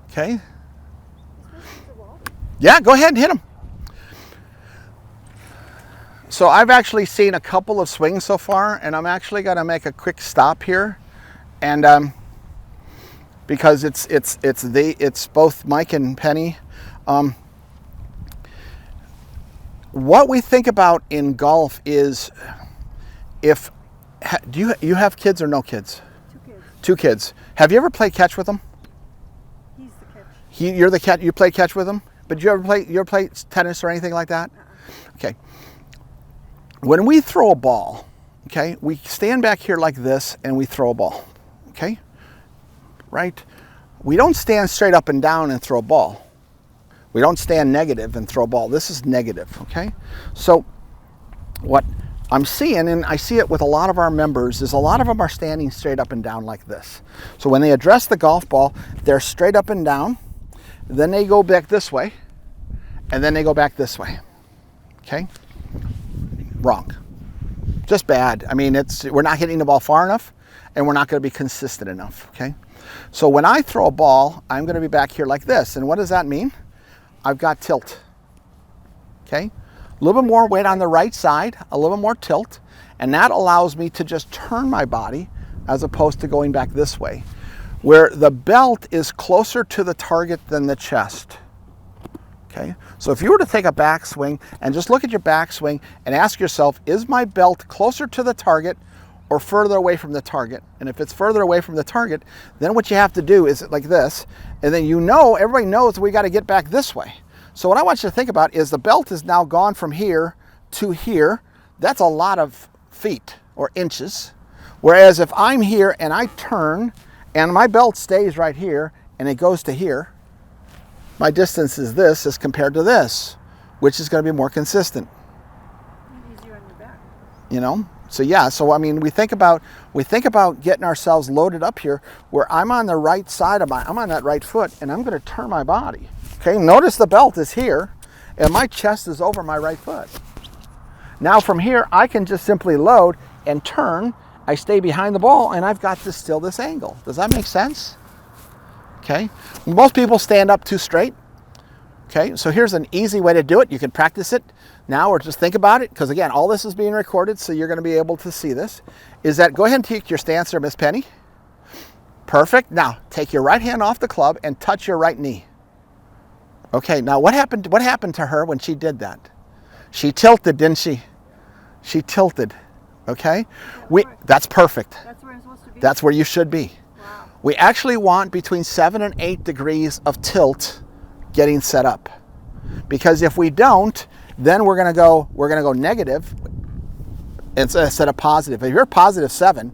Okay. Yeah, go ahead and hit them. So I've actually seen a couple of swings so far, and I'm actually going to make a quick stop here, and because it's both Mike and Penny. What we think about in golf is do you have kids or no kids? 2 kids. 2 kids. Have you ever played catch with them? He's the catch. You're the catch. You play catch with him, but you ever play tennis or anything like that? Okay. When we throw a ball, okay, we stand back here like this and we throw a ball, okay? Right? We don't stand straight up and down and throw a ball. We don't stand negative and throw a ball. This is negative, okay? So what I'm seeing, and I see it with a lot of our members, is a lot of them are standing straight up and down like this. So when they address the golf ball, they're straight up and down, then they go back this way, and then they go back this way, okay? Wrong. Just bad. I mean, we're not hitting the ball far enough, and we're not going to be consistent enough, okay? So when I throw a ball, I'm going to be back here like this, and what does that mean? I've got tilt, okay? A little bit more weight on the right side, a little bit more tilt, and that allows me to just turn my body as opposed to going back this way, where the belt is closer to the target than the chest. Okay? So if you were to take a backswing and just look at your backswing and ask yourself, is my belt closer to the target or further away from the target? And if it's further away from the target, then what you have to do is like this, and then everybody knows we got to get back this way. So what I want you to think about is the belt is now gone from here to here. That's a lot of feet or inches. Whereas if I'm here and I turn and my belt stays right here and it goes to here, my distance is this as compared to this, which is going to be more consistent. Easier on your back. You know? So yeah, so I mean we think about getting ourselves loaded up here where I'm on the right side of I'm on that right foot and I'm going to turn my body. Okay? Notice the belt is here and my chest is over my right foot. Now from here I can just simply load and turn I stay behind the ball, and I've got still this angle. Does that make sense? Okay. Most people stand up too straight. Okay, so here's an easy way to do it. You can practice it now or just think about it, because again, all this is being recorded, so you're going to be able to see this. Is that, go ahead and take your stance there, Miss Penny. Perfect. Now, take your right hand off the club and touch your right knee. Okay, now what happened to her when she did that? She tilted, didn't she? She tilted. Okay? That's perfect. That's where I'm supposed to be? That's where you should be. Wow. We actually want between 7 and 8 degrees of tilt getting set up, because if we don't, then we're gonna go negative instead of positive. If you're positive 7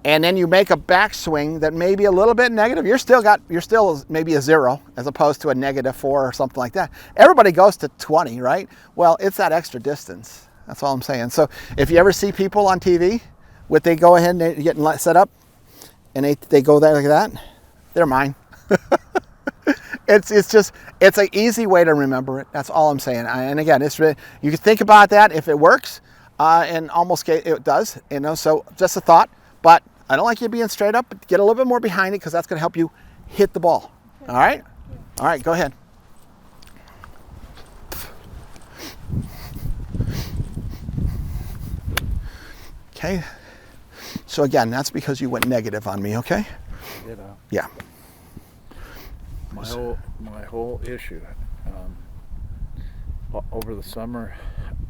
and then you make a backswing that may be a little bit negative, you're still maybe a 0 as opposed to a -4 or something like that. Everybody goes to 20, right? Well, it's that extra distance. That's all I'm saying. So if you ever see people on TV they go ahead and they're getting set up and they go there like that, they're mine. It's an easy way to remember it. That's all I'm saying. And again, you can think about that if it works, and almost it does. So just a thought. But I don't like you being straight up. But get a little bit more behind it, because that's going to help you hit the ball. Okay. All right. All right. Go ahead. Okay. So again, that's because you went negative on me. Okay. Yeah. My whole issue, over the summer,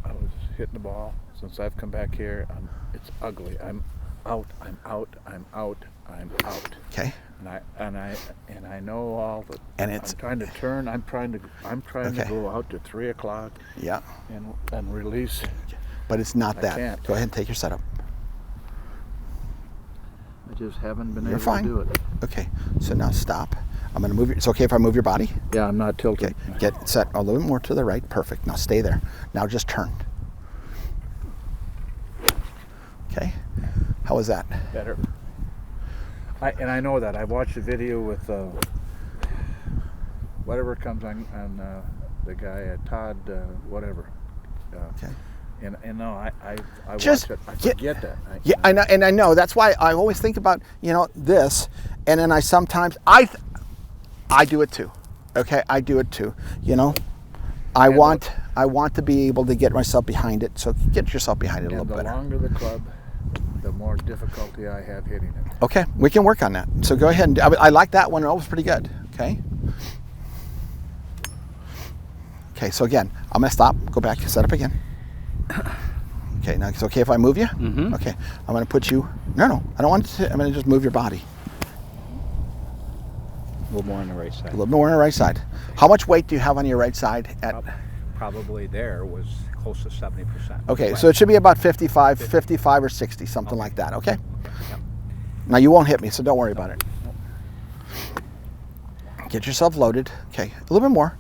I was hitting the ball. Since I've come back here, it's ugly. I'm out. Okay. And I know all the. And it's. I'm trying to turn. I'm trying to go out to 3 o'clock. Yeah. And release. But it's not that. Can't. Go ahead and take your setup. I just haven't been You're able fine. to do it. Okay. So now stop. I'm going to move. It's okay if I move your body? Yeah, I'm not tilted. Okay. Get set a little bit more to the right. Perfect. Now stay there. Now just turn. Okay. How was that? Better. I know that. I watched a video with whatever comes on the guy Todd whatever. Okay. And no, I Just watch it. I forget that. Yeah, I know, and I know. That's why I always think about this, and then I sometimes I do it too. Okay, I do it too. I want to be able to get myself behind it. So get yourself behind it a little the better. longer the club, the more difficulty I have hitting it. Okay, we can work on that. So go ahead and I like that one. It was pretty good. Okay. Okay. So again, I'm gonna stop. Go back. Set up again. Okay. Now it's okay if I move you. Mm-hmm. Okay. I'm gonna put you. No. I don't want to. I'm gonna just move your body. A little more on the right side. A little more on the right side. How much weight do you have on your right side? Probably there was close to 70%. Okay, so it should be about 55 or 60, something like that, okay? Yep. Now you won't hit me, so don't worry about it. Get yourself loaded. Okay, a little bit more.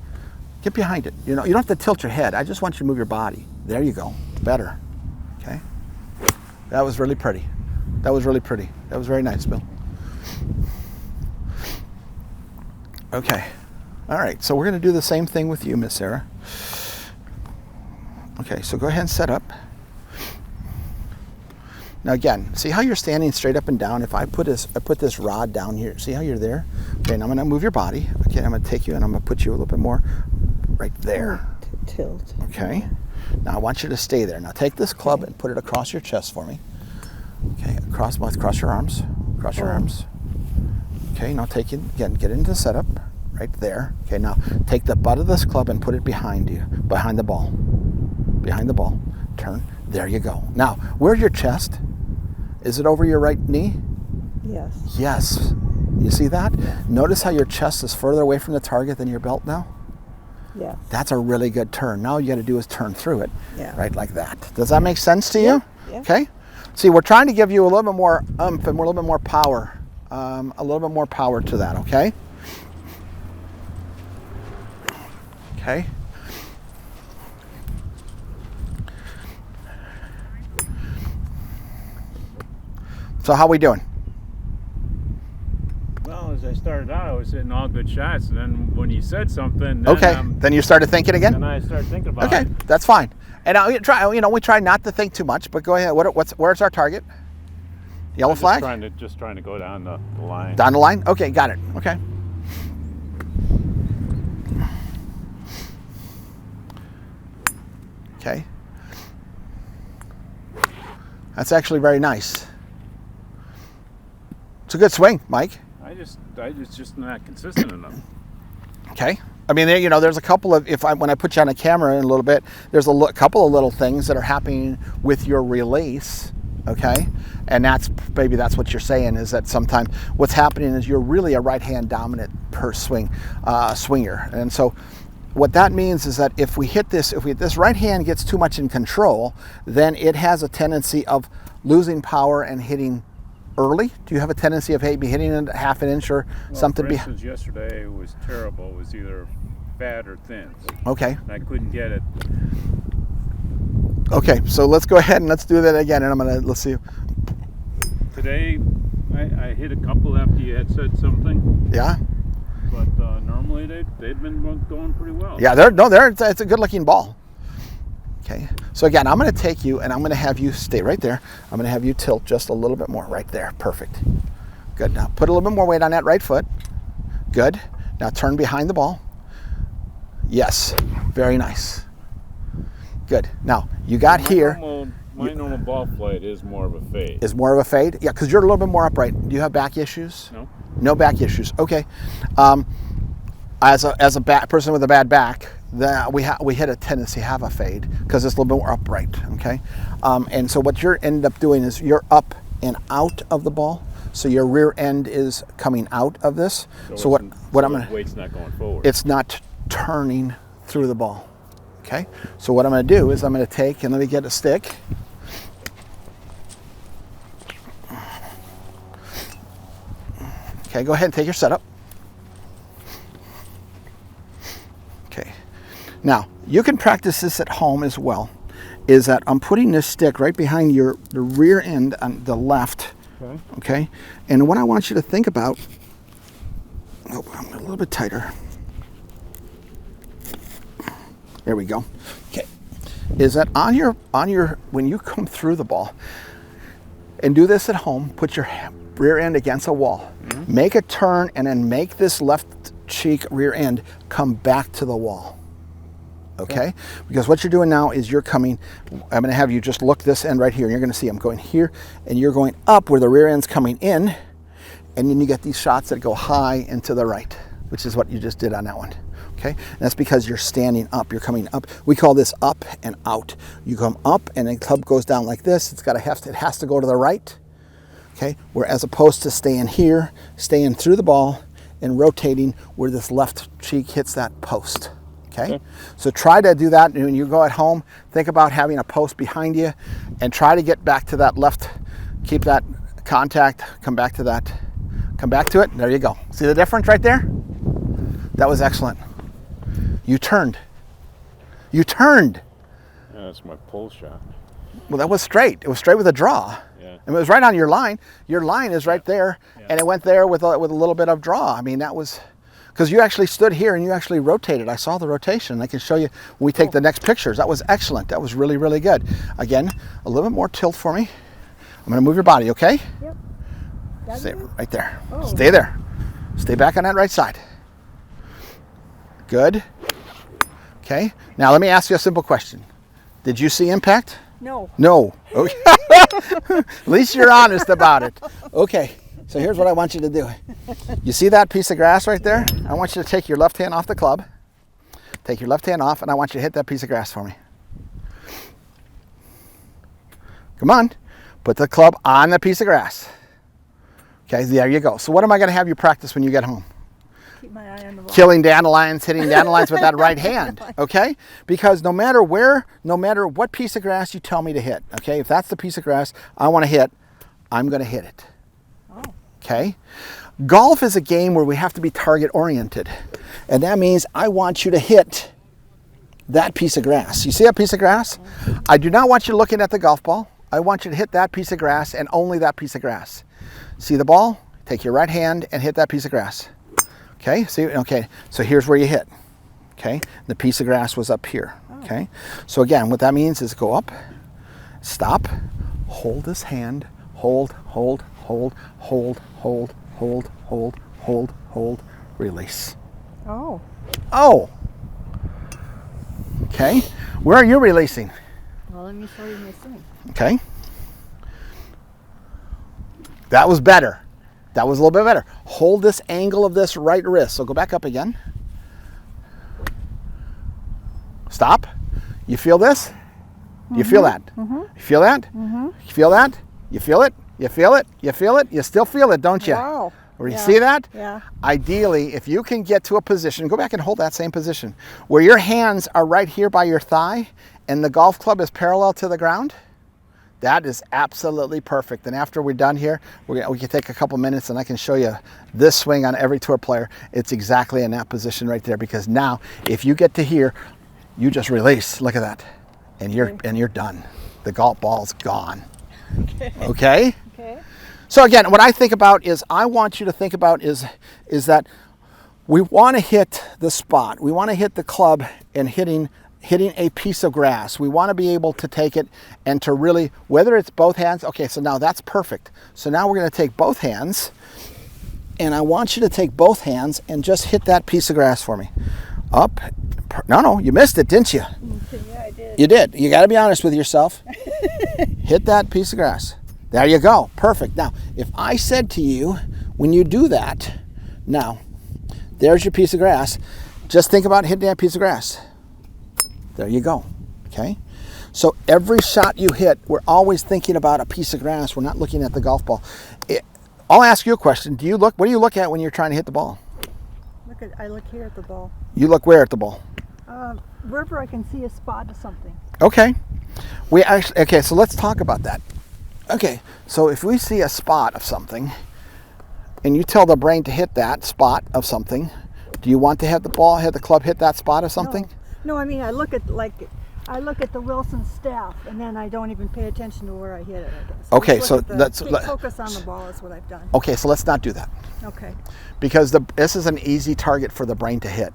Get behind it. You don't have to tilt your head. I just want you to move your body. There you go. Better. Okay? That was really pretty. That was very nice, Bill. Okay. All right, so we're going to do the same thing with you, Miss Sarah. Okay, so go ahead and set up. Now again, see how you're standing straight up and down? If I put this rod down here, see how you're there? Okay, and I'm gonna move your body. Okay, I'm gonna take you and I'm gonna put you a little bit more right there. Tilt. Okay, now I want you to stay there. Now take this club and put it across your chest for me. Okay, across your arms. Cross your arms. Okay, now take it again, get into the setup. Right there. Okay, now take the butt of this club and put it behind you, behind the ball. Behind the ball. Turn. There you go. Now, where's your chest? Is it over your right knee? Yes. Yes. You see that? Notice how your chest is further away from the target than your belt now? Yes. That's a really good turn. Now all you got to do is turn through it. Yeah. Right like that. Does that make sense to you? Yeah. Okay? See, we're trying to give you a little bit more oomph and a little bit more power. A little bit more power to that, okay? Okay. So how we doing? Well, as I started out, I was hitting all good shots, and then when you said something, then, Okay. Then you started thinking again? then I started thinking about Okay, it. that's fine. And we try not to think too much, but go ahead. Where's our target? Yellow I'm flag? Just trying to go down the line. Down the line? Okay, got it. Okay. Okay. That's actually very nice. It's a good swing, Mike. I just not consistent enough. Okay. I mean, you know, there's a couple of, when I put you on a camera in a little bit, there's a couple of little things that are happening with your release, okay? And maybe that's what you're saying, is that sometimes what's happening is you're really a right-hand dominant swinger. And so what that means is that if this right hand gets too much in control, then it has a tendency of losing power and hitting early. Do you have a tendency of maybe hitting it half an inch or something? For instance, yesterday it was terrible. It was either fat or thin. Okay. And I couldn't get it. Okay, so let's go ahead and let's do that again. And let's see. Today, I hit a couple after you had said something. Yeah. But normally they've been going pretty well. Yeah, it's a good looking ball. Okay, so again, I'm going to take you and I'm going to have you stay right there. I'm going to have you tilt just a little bit more right there. Perfect. Good. Now put a little bit more weight on that right foot. Good. Now turn behind the ball. Yes. Very nice. Good. Now you got here. My normal ball flight is more of a fade. Is more of a fade? Yeah, because you're a little bit more upright. Do you have back issues? No. No back issues. Okay. As a person with a bad back, we hit a tendency to have a fade because it's a little bit more upright. Okay. And so what you're end up doing is you're up and out of the ball, so your rear end is coming out of this. So what I'm gonna, weight's not going forward. it's not turning through the ball. Okay. So what I'm going to do is I'm going to take and let me get a stick. Okay, go ahead and take your setup. Okay. Now, you can practice this at home as well. Is that I'm putting this stick right behind the rear end on the left. Okay. Okay? And what I want you to think about, oh, I'm a little bit tighter. There we go. Okay. Is that on your when you come through the ball, and do this at home, put your rear end against a wall. Mm-hmm. Make a turn and then make this left cheek rear end come back to the wall. Okay? Because what you're doing now is you're coming, I'm going to have you just look this end right here, and you're going to see I'm going here, and you're going up where the rear end's coming in, and then you get these shots that go high and to the right, which is what you just did on that one. Okay? And that's because you're standing up, you're coming up. We call this up and out. You come up and the club goes down like this. It has to go to the right. Okay? Where as opposed to staying here, staying through the ball and rotating where this left cheek hits that post. Okay? So try to do that when you go at home. Think about having a post behind you and try to get back to that left. Keep that contact, come back to that. Come back to it. There you go. See the difference right there? That was excellent. You turned. You turned. Yeah, that's my pull shot. Well, that was straight. It was straight with a draw. Yeah. And it was right on your line. Your line is right there, and it went there with a little bit of draw. I mean, that was because you actually stood here and you actually rotated. I saw the rotation. I can show you when we take the next pictures. That was excellent. That was really, really good. Again, a little bit more tilt for me. I'm going to move your body, okay? Yep. Stay right there. Oh. Stay there. Stay back on that right side. Good. Okay. Now let me ask you a simple question. Did you see impact? No. No. Okay. At least you're honest about it. Okay. So here's what I want you to do. You see that piece of grass right there? I want you to take your left hand off the club. Take your left hand off, and I want you to hit that piece of grass for me. Come on. Put the club on the piece of grass. Okay, there you go. So what am I going to have you practice when you get home? Keep my eye on the ball. Killing dandelions, hitting dandelions with that right hand, okay? Because no matter what piece of grass you tell me to hit, okay? If that's the piece of grass I want to hit, I'm going to hit it. Oh. Okay? Golf is a game where we have to be target oriented. And that means I want you to hit that piece of grass. You see that piece of grass? I do not want you looking at the golf ball. I want you to hit that piece of grass and only that piece of grass. See the ball? Take your right hand and hit that piece of grass. Okay, see, okay, so here's where you hit. Okay, the piece of grass was up here. Okay, so again, what that means is go up, stop, hold this hand, hold, hold, hold, hold, hold, hold, hold, hold, hold, release. Oh. Oh! Okay, where are you releasing? Well, let me show you my swing. Okay. That was better. That was a little bit better. Hold this angle of this right wrist. So go back up again. Stop. You feel this? You feel that? You feel that? You feel that? You feel it? You feel it? You feel it? You still feel it, don't you? Wow. Or you see that? Yeah. Ideally, if you can get to a position, go back and hold that same position, where your hands are right here by your thigh and the golf club is parallel to the ground, that is absolutely perfect. And after we're done here, we can take a couple minutes and I can show you this swing on every tour player. It's exactly in that position right there, because now if you get to here, you just release. Look at that. And you're done. The golf ball's gone. Okay? Okay. So again, what I think about is, I want you to think about is that we want to hit the spot. We want to hit the club and hitting a piece of grass. We want to be able to take it and to really, whether it's both hands, okay, so now that's perfect. So now we're going to take both hands, and I want you to take both hands and just hit that piece of grass for me. Up. No, you missed it, didn't you? Yeah, I did. You did. You got to be honest with yourself. Hit that piece of grass. There you go. Perfect. Now, if I said to you, when you do that, now, there's your piece of grass. Just think about hitting that piece of grass. There you go. Okay? So every shot you hit, we're always thinking about a piece of grass. We're not looking at the golf ball. I'll ask you a question. What do you look at when you're trying to hit the ball? I look here at the ball. You look where at the ball? Wherever I can see a spot of something. Okay. Okay, so let's talk about that. Okay, so if we see a spot of something and you tell the brain to hit that spot of something, do you want to have the club hit that spot of something? No, I mean, I look at the Wilson staff, and then I don't even pay attention to where I hit it, I guess. Okay, Just so look at focus on the ball is what I've done. Okay, so let's not do that. Okay. Because this is an easy target for the brain to hit.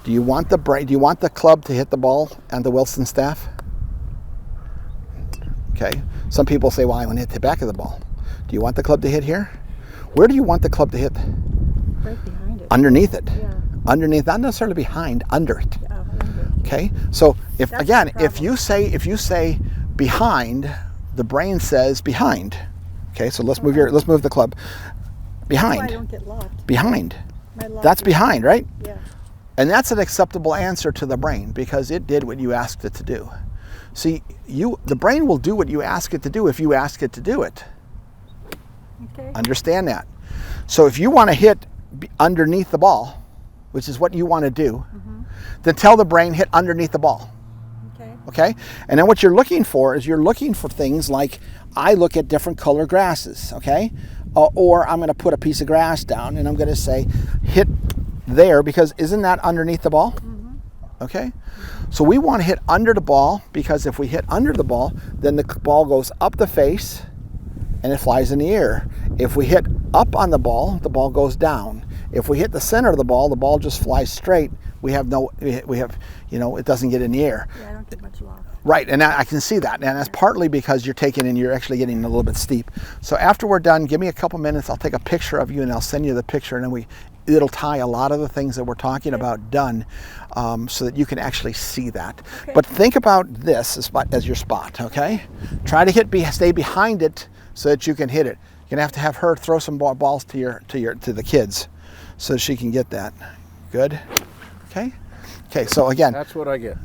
Do you want the club to hit the ball and the Wilson staff? Okay. Some people say, well, I want to hit the back of the ball. Do you want the club to hit here? Where do you want the club to hit? Right behind it. Underneath it. Yeah. Underneath, not necessarily behind, under it. Yeah, under. Okay. So if That's again, the if you say behind, the brain says behind. Okay. So let's move the club behind. That's why I don't get locked. Behind. My lock That's is- behind, right? Yeah. And that's an acceptable answer to the brain, because it did what you asked it to do. See, the brain will do what you ask it to do if you ask it to do it. Okay. Understand that. So if you want to hit underneath the ball, which is what you want to do, then tell the brain, hit underneath the ball. Okay. Okay? And then what you're looking for things like, I look at different color grasses, okay? Or I'm going to put a piece of grass down and I'm going to say, hit there, because isn't that underneath the ball? Okay? So we want to hit under the ball, because if we hit under the ball, then the ball goes up the face and it flies in the air. If we hit up on the ball goes down. If we hit the center of the ball just flies straight. It doesn't get in the air. Yeah, I don't get much lock. Right, and I can see that, and that's partly because you're actually getting a little bit steep. So after we're done, give me a couple minutes, I'll take a picture of you and I'll send you the picture, and then it'll tie a lot of the things that we're talking about done, so that you can actually see that. Okay. But think about this as your spot, okay? Try to stay behind it so that you can hit it. You're gonna have to have her throw some balls to the kids, so that she can get that. Good. Okay. Okay. So again, That's what I get.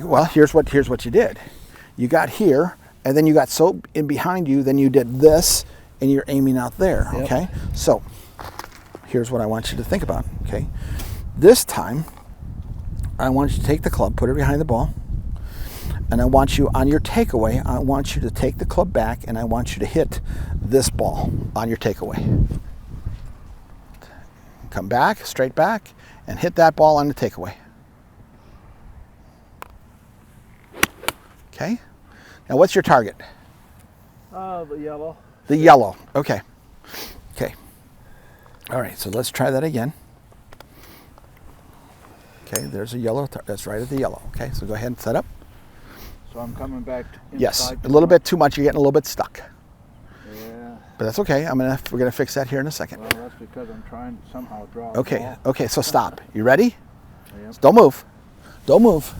well, here's what you did. You got here, and then you got so in behind you, then you did this, and you're aiming out there. Yep. Okay. So here's what I want you to think about. Okay. This time, I want you to take the club, put it behind the ball, and I want you on your takeaway. I want you to take the club back, and I want you to hit this ball on your takeaway. Come back, straight back, and hit that ball on the takeaway. Okay. Now, what's your target? The yellow. The yellow. Okay. Okay. All right. So let's try that again. Okay. There's a yellow. That's right at the yellow. Okay. So go ahead and set up. So I'm coming back inside. Yes. A little bit too much. You're getting a little bit stuck. but that's okay. We're gonna fix that here in a second. Well, that's because I'm trying to somehow draw. Okay, okay, so stop. You ready? Yep. Don't move. Don't move.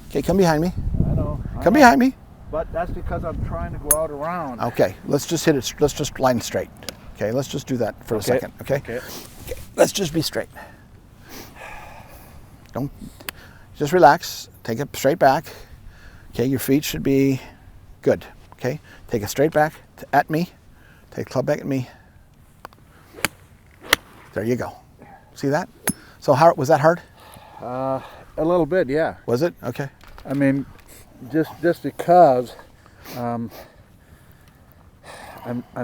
Okay, come behind me. I know. Come behind me. But that's because I'm trying to go out around. Okay, let's just hit it. Let's just line straight. Okay, let's just do that for a second. Okay? Okay. Let's just be straight. Don't, just relax. Take it straight back. Okay, your feet should be good. Okay, take it straight back at me. Take the club back at me. There you go. See that? So how was that hard? A little bit, yeah. Was it? Okay. I mean, just because I'm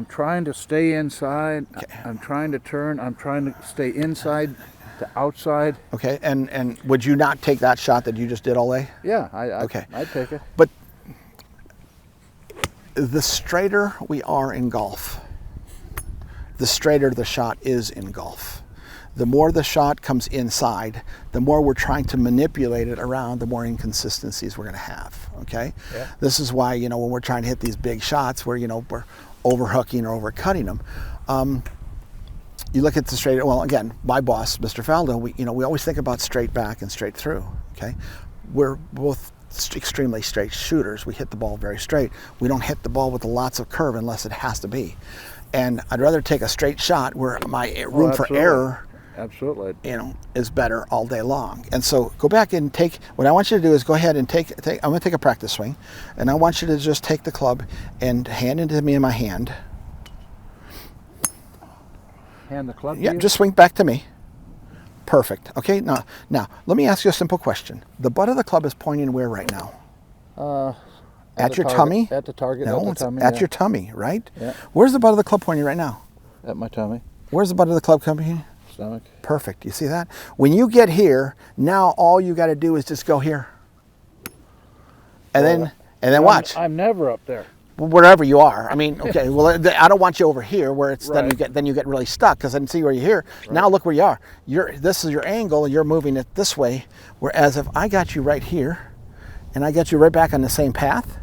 trying to stay inside. Okay. I'm trying to turn. I'm trying to stay inside to outside. Okay, and would you not take that shot that you just did all day? Yeah, Okay. I'd take it. But the straighter we are in golf, the straighter the shot is in golf. The more the shot comes inside, the more we're trying to manipulate it around, the more inconsistencies we're going to have. Okay. Yeah. This is why, when we're trying to hit these big shots, where we're overhooking or overcutting them. You look at the straight. Well, again, my boss, Mr. Faldo, we always think about straight back and straight through. Okay. We're both extremely straight shooters. We hit the ball very straight. We don't hit the ball with lots of curve unless it has to be. And I'd rather take a straight shot where my room for absolutely. error, Absolutely. is better all day long. And so go back and take, what I want you to do is go ahead and take I'm going to take a practice swing, and I want you to just take the club and hand it to me in my hand. Hand the club to Yeah, you? just swing back to me. Perfect. Okay, now let me ask you a simple question. The butt of the club is pointing where right now? At the your target- tummy? At the target. No, at the it's tummy. at yeah. your tummy, right? Yeah. Where's the butt of the club pointing right now? At my tummy, Where's the butt of the club coming? stomach. Perfect. You see that? When you get here, now all you got to do is just go here. And then watch. I'm never up there. Wherever you are. I mean, okay. Well, I don't want you over here where it's Right. then you get really stuck, because I didn't see where you're here. Now look where you are. This is your angle, and you're moving it this way. Whereas if I got you right here, and I got you right back on the same path,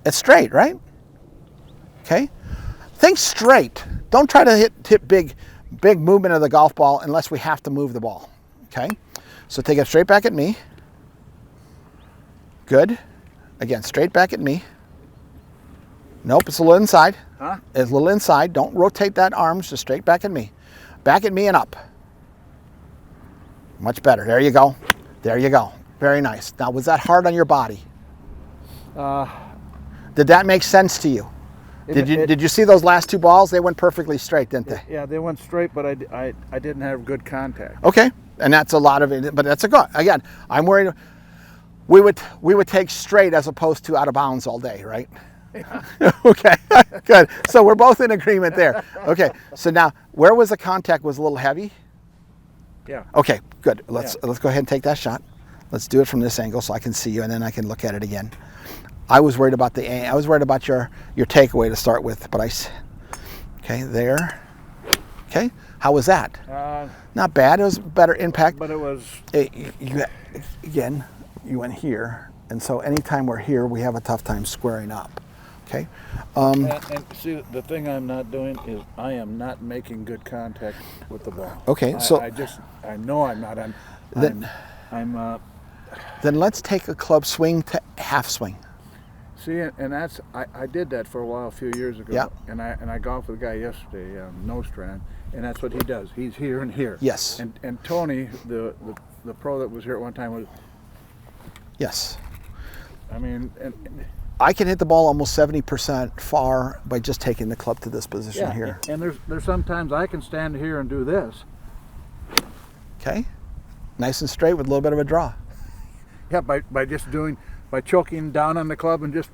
it's straight, right? Okay. Think straight. Don't try to hit big movement of the golf ball unless we have to move the ball. Okay. So take it straight back at me. Good. Again, straight back at me. Nope, it's a little inside. Huh? It's a little inside. Don't rotate that arms, just straight back at me. Back at me and up. Much better. There you go. There you go. Very nice. Now, was that hard on your body? Did that make sense to you? Did you see those last two balls? They went perfectly straight, didn't they? Yeah, they went straight, but I didn't have good contact. Okay, and that's a lot of it, but that's a good. Again, I'm worried. We would take straight as opposed to out of bounds all day, right? Okay, good. So we're both in agreement there. Okay, so now where was the contact was a little heavy? Yeah. Okay, good. Let's go ahead and take that shot. Let's do it from this angle so I can see you, and then I can look at it again. I was worried about your takeaway to start with, but okay, there. Okay, how was that? Not bad. It was better impact. But it was. Again, you went here, and so anytime we're here, we have a tough time squaring up. Okay. And see, the thing I'm not doing is I am not making good contact with the ball. Okay, so I know I'm not. Then let's take a club swing to half swing. See, and that's I did that for a while a few years ago. Yeah. And I golfed with a guy yesterday, Nostrand, and that's what he does. He's here and here. Yes. And Tony, the pro that was here at one time was. Yes. I mean, I can hit the ball almost 70% far by just taking the club to this position here. And there's sometimes I can stand here and do this. Okay. Nice and straight with a little bit of a draw. Yeah, by just by choking down on the club and just.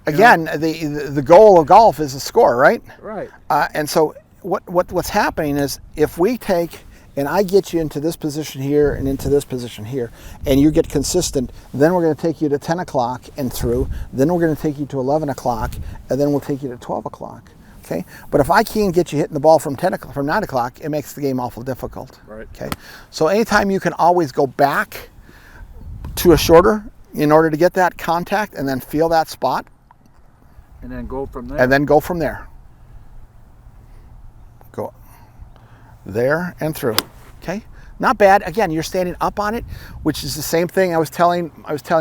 Again, the goal of golf is a score, right? Right. And so what's happening is if we take and I get you into this position here and into this position here, and you get consistent, then we're going to take you to 10 o'clock and through, then we're going to take you to 11 o'clock, and then we'll take you to 12 o'clock. Okay? But if I can't get you hitting the ball from 9 o'clock, it makes the game awful difficult. Right. Okay? So anytime you can always go back to a shorter in order to get that contact and then feel that spot, And then go from there. and then go from there. there and through. Okay, not bad. Again, you're standing up on it, which is the same thing I was telling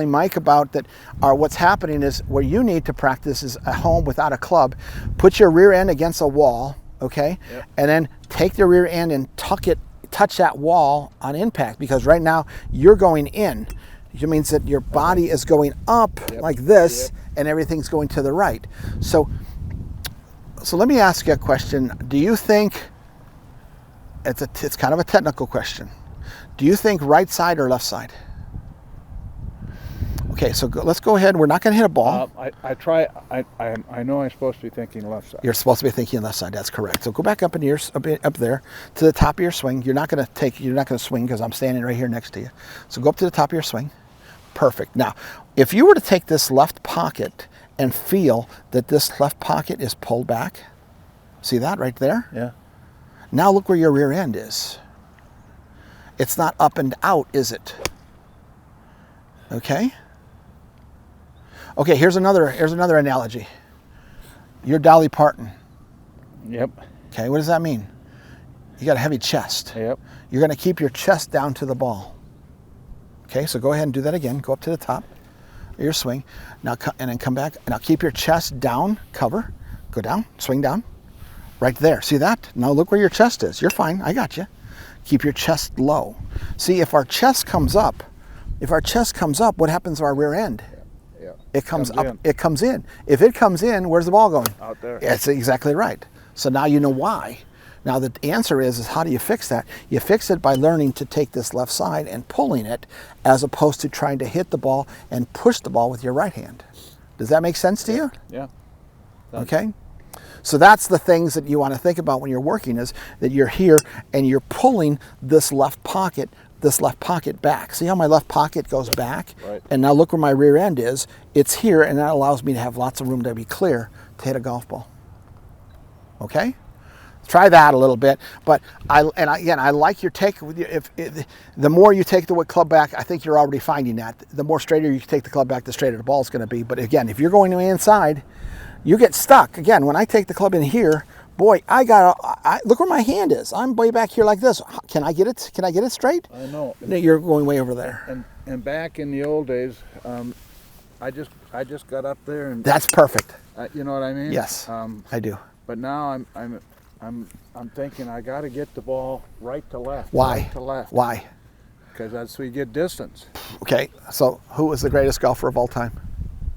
Mike about. That what's happening is where you need to practice is at home without a club. Put your rear end against a wall, okay, Yep. and then take the rear end and touch that wall on impact, because right now you're going in. It means that your body is going up like this, and everything's going to the right. So let me ask you a question. Do you think, it's kind of a technical question, do you think right side or left side? Okay, so let's go ahead. We're not going to hit a ball. I know I'm supposed to be thinking left side. You're supposed to be thinking left side. That's correct. So go back up up there to the top of your swing. You're not going to swing because I'm standing right here next to you. So go up to the top of your swing. Perfect. Now, if you were to take this left pocket and feel that this left pocket is pulled back, see that right there? Yeah. Now look where your rear end is. It's not up and out, is it? Okay. Okay, here's another analogy. You're Dolly Parton. Yep. Okay, what does that mean? You got a heavy chest. Yep. You're going to keep your chest down to the ball. Okay, so go ahead and do that again. Go up to the top of your swing. Now, and then come back. Now keep your chest down, cover. Go down, swing down. Right there. See that? Now look where your chest is. You're fine. I got you. Keep your chest low. See, if our chest comes up, what happens to our rear end? Yeah. It comes up. in. It comes in. If it comes in, where's the ball going? Out there. That's exactly right. So now you know why. Now the answer is how do you fix that? You fix it by learning to take this left side and pulling it, as opposed to trying to hit the ball and push the ball with your right hand. Does that make sense to you? Yeah. Okay. So that's the things that you want to think about when you're working, is that you're here and you're pulling this left pocket back. See how my left pocket goes back? Right. And now look where my rear end is. It's here, and that allows me to have lots of room to be clear to hit a golf ball. Okay? Try that a little bit. But I like your take. The more you take the club back, I think you're already finding that. The more straighter you take the club back, the straighter the ball is going to be. But again, if you're going to the inside, you get stuck. Again, when I take the club in here, boy, look where my hand is. I'm way back here like this. Can I get it? Can I get it straight? I know. No, you're going way over there. And back in the old days, I just got up there and That's perfect. you know what I mean? Yes, I do. But now I'm thinking I got to get the ball right to left. Why? Right to left. Why? Because that's where you get distance. Okay, so who was the greatest golfer of all time?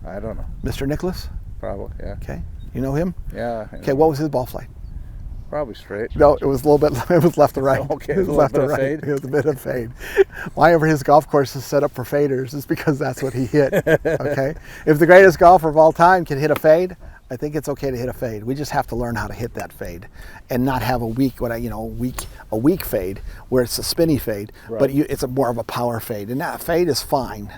I don't know. Mr. Nicklaus? Probably. Yeah. Okay, you know him? Yeah. Okay, what was his ball flight? Probably straight. No, it was a little bit. It was left to right. Okay, it was a little left bit to of right. fade. It was a bit of fade. Why ever his golf course is set up for faders is because that's what he hit. Okay, if the greatest golfer of all time can hit a fade, I think it's okay to hit a fade. We just have to learn how to hit that fade, and not have a weak fade where it's a spinny fade, Right. but it's more of a power fade, and that fade is fine.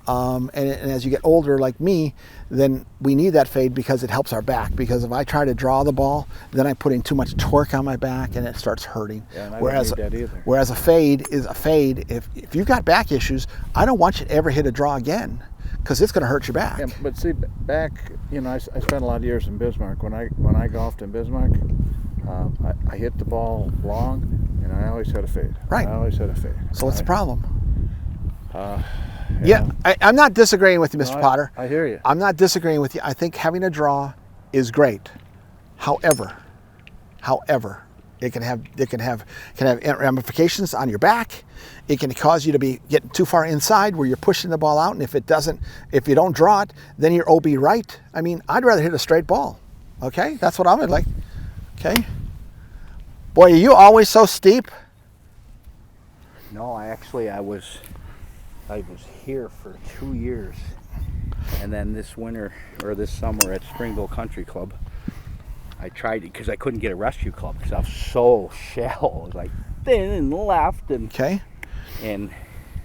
And as you get older, like me, then we need that fade because it helps our back. Because if I try to draw the ball, then I put in too much torque on my back, and it starts hurting. Yeah, and I don't need that either. Whereas a fade is a fade. If you've got back issues, I don't want you to ever hit a draw again, because it's going to hurt your back. Yeah, but see, back, I spent a lot of years in Bismarck. When I golfed in Bismarck, I hit the ball long, and I always had a fade. Right. I always had a fade. So what's the problem? Yeah. I'm not disagreeing with you, Mr. No, Potter. I hear you. I'm not disagreeing with you. I think having a draw is great. However, it can have ramifications on your back. It can cause you to be getting too far inside where you're pushing the ball out, and if you don't draw it, then you're OB right. I mean, I'd rather hit a straight ball. Okay, that's what I would like. Okay. Boy, are you always so steep? No, I was here for 2 years, and then this summer at Springville Country Club, I tried it because I couldn't get a rescue club because I was so shallow. I was like thin and left, and Okay. I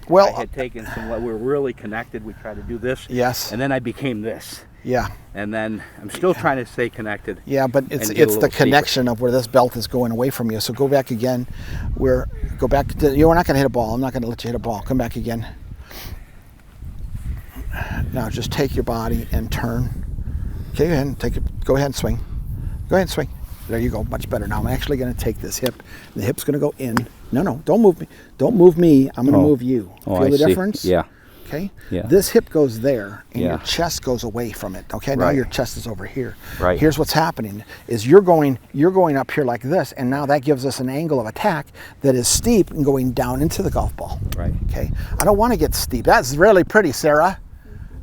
Well, had taken some. We were really connected. We tried to do this. yes. And then I became this, Yeah. and then I'm still trying to stay connected. Yeah, but and it's get a the little connection of where this belt is going away from you. So go back again. We're not going to hit a ball. I'm not going to let you hit a ball. Come back again. Now just take your body and turn. Okay, go ahead and swing. Go ahead and swing. There you go, much better. Now I'm actually going to take this hip. The hip's going to go in. No, don't move me. Don't move me. I'm going to move you. Oh, Feel I the see. difference? Yeah. Okay? Yeah. This hip goes there, and your Yeah. chest goes away from it. Okay? Now Right. your chest is over here. Right. Here's what's happening is you're going up here like this, and now that gives us an angle of attack that is steep and going down into the golf ball. Right. Okay? I don't want to get steep. That's really pretty, Sarah.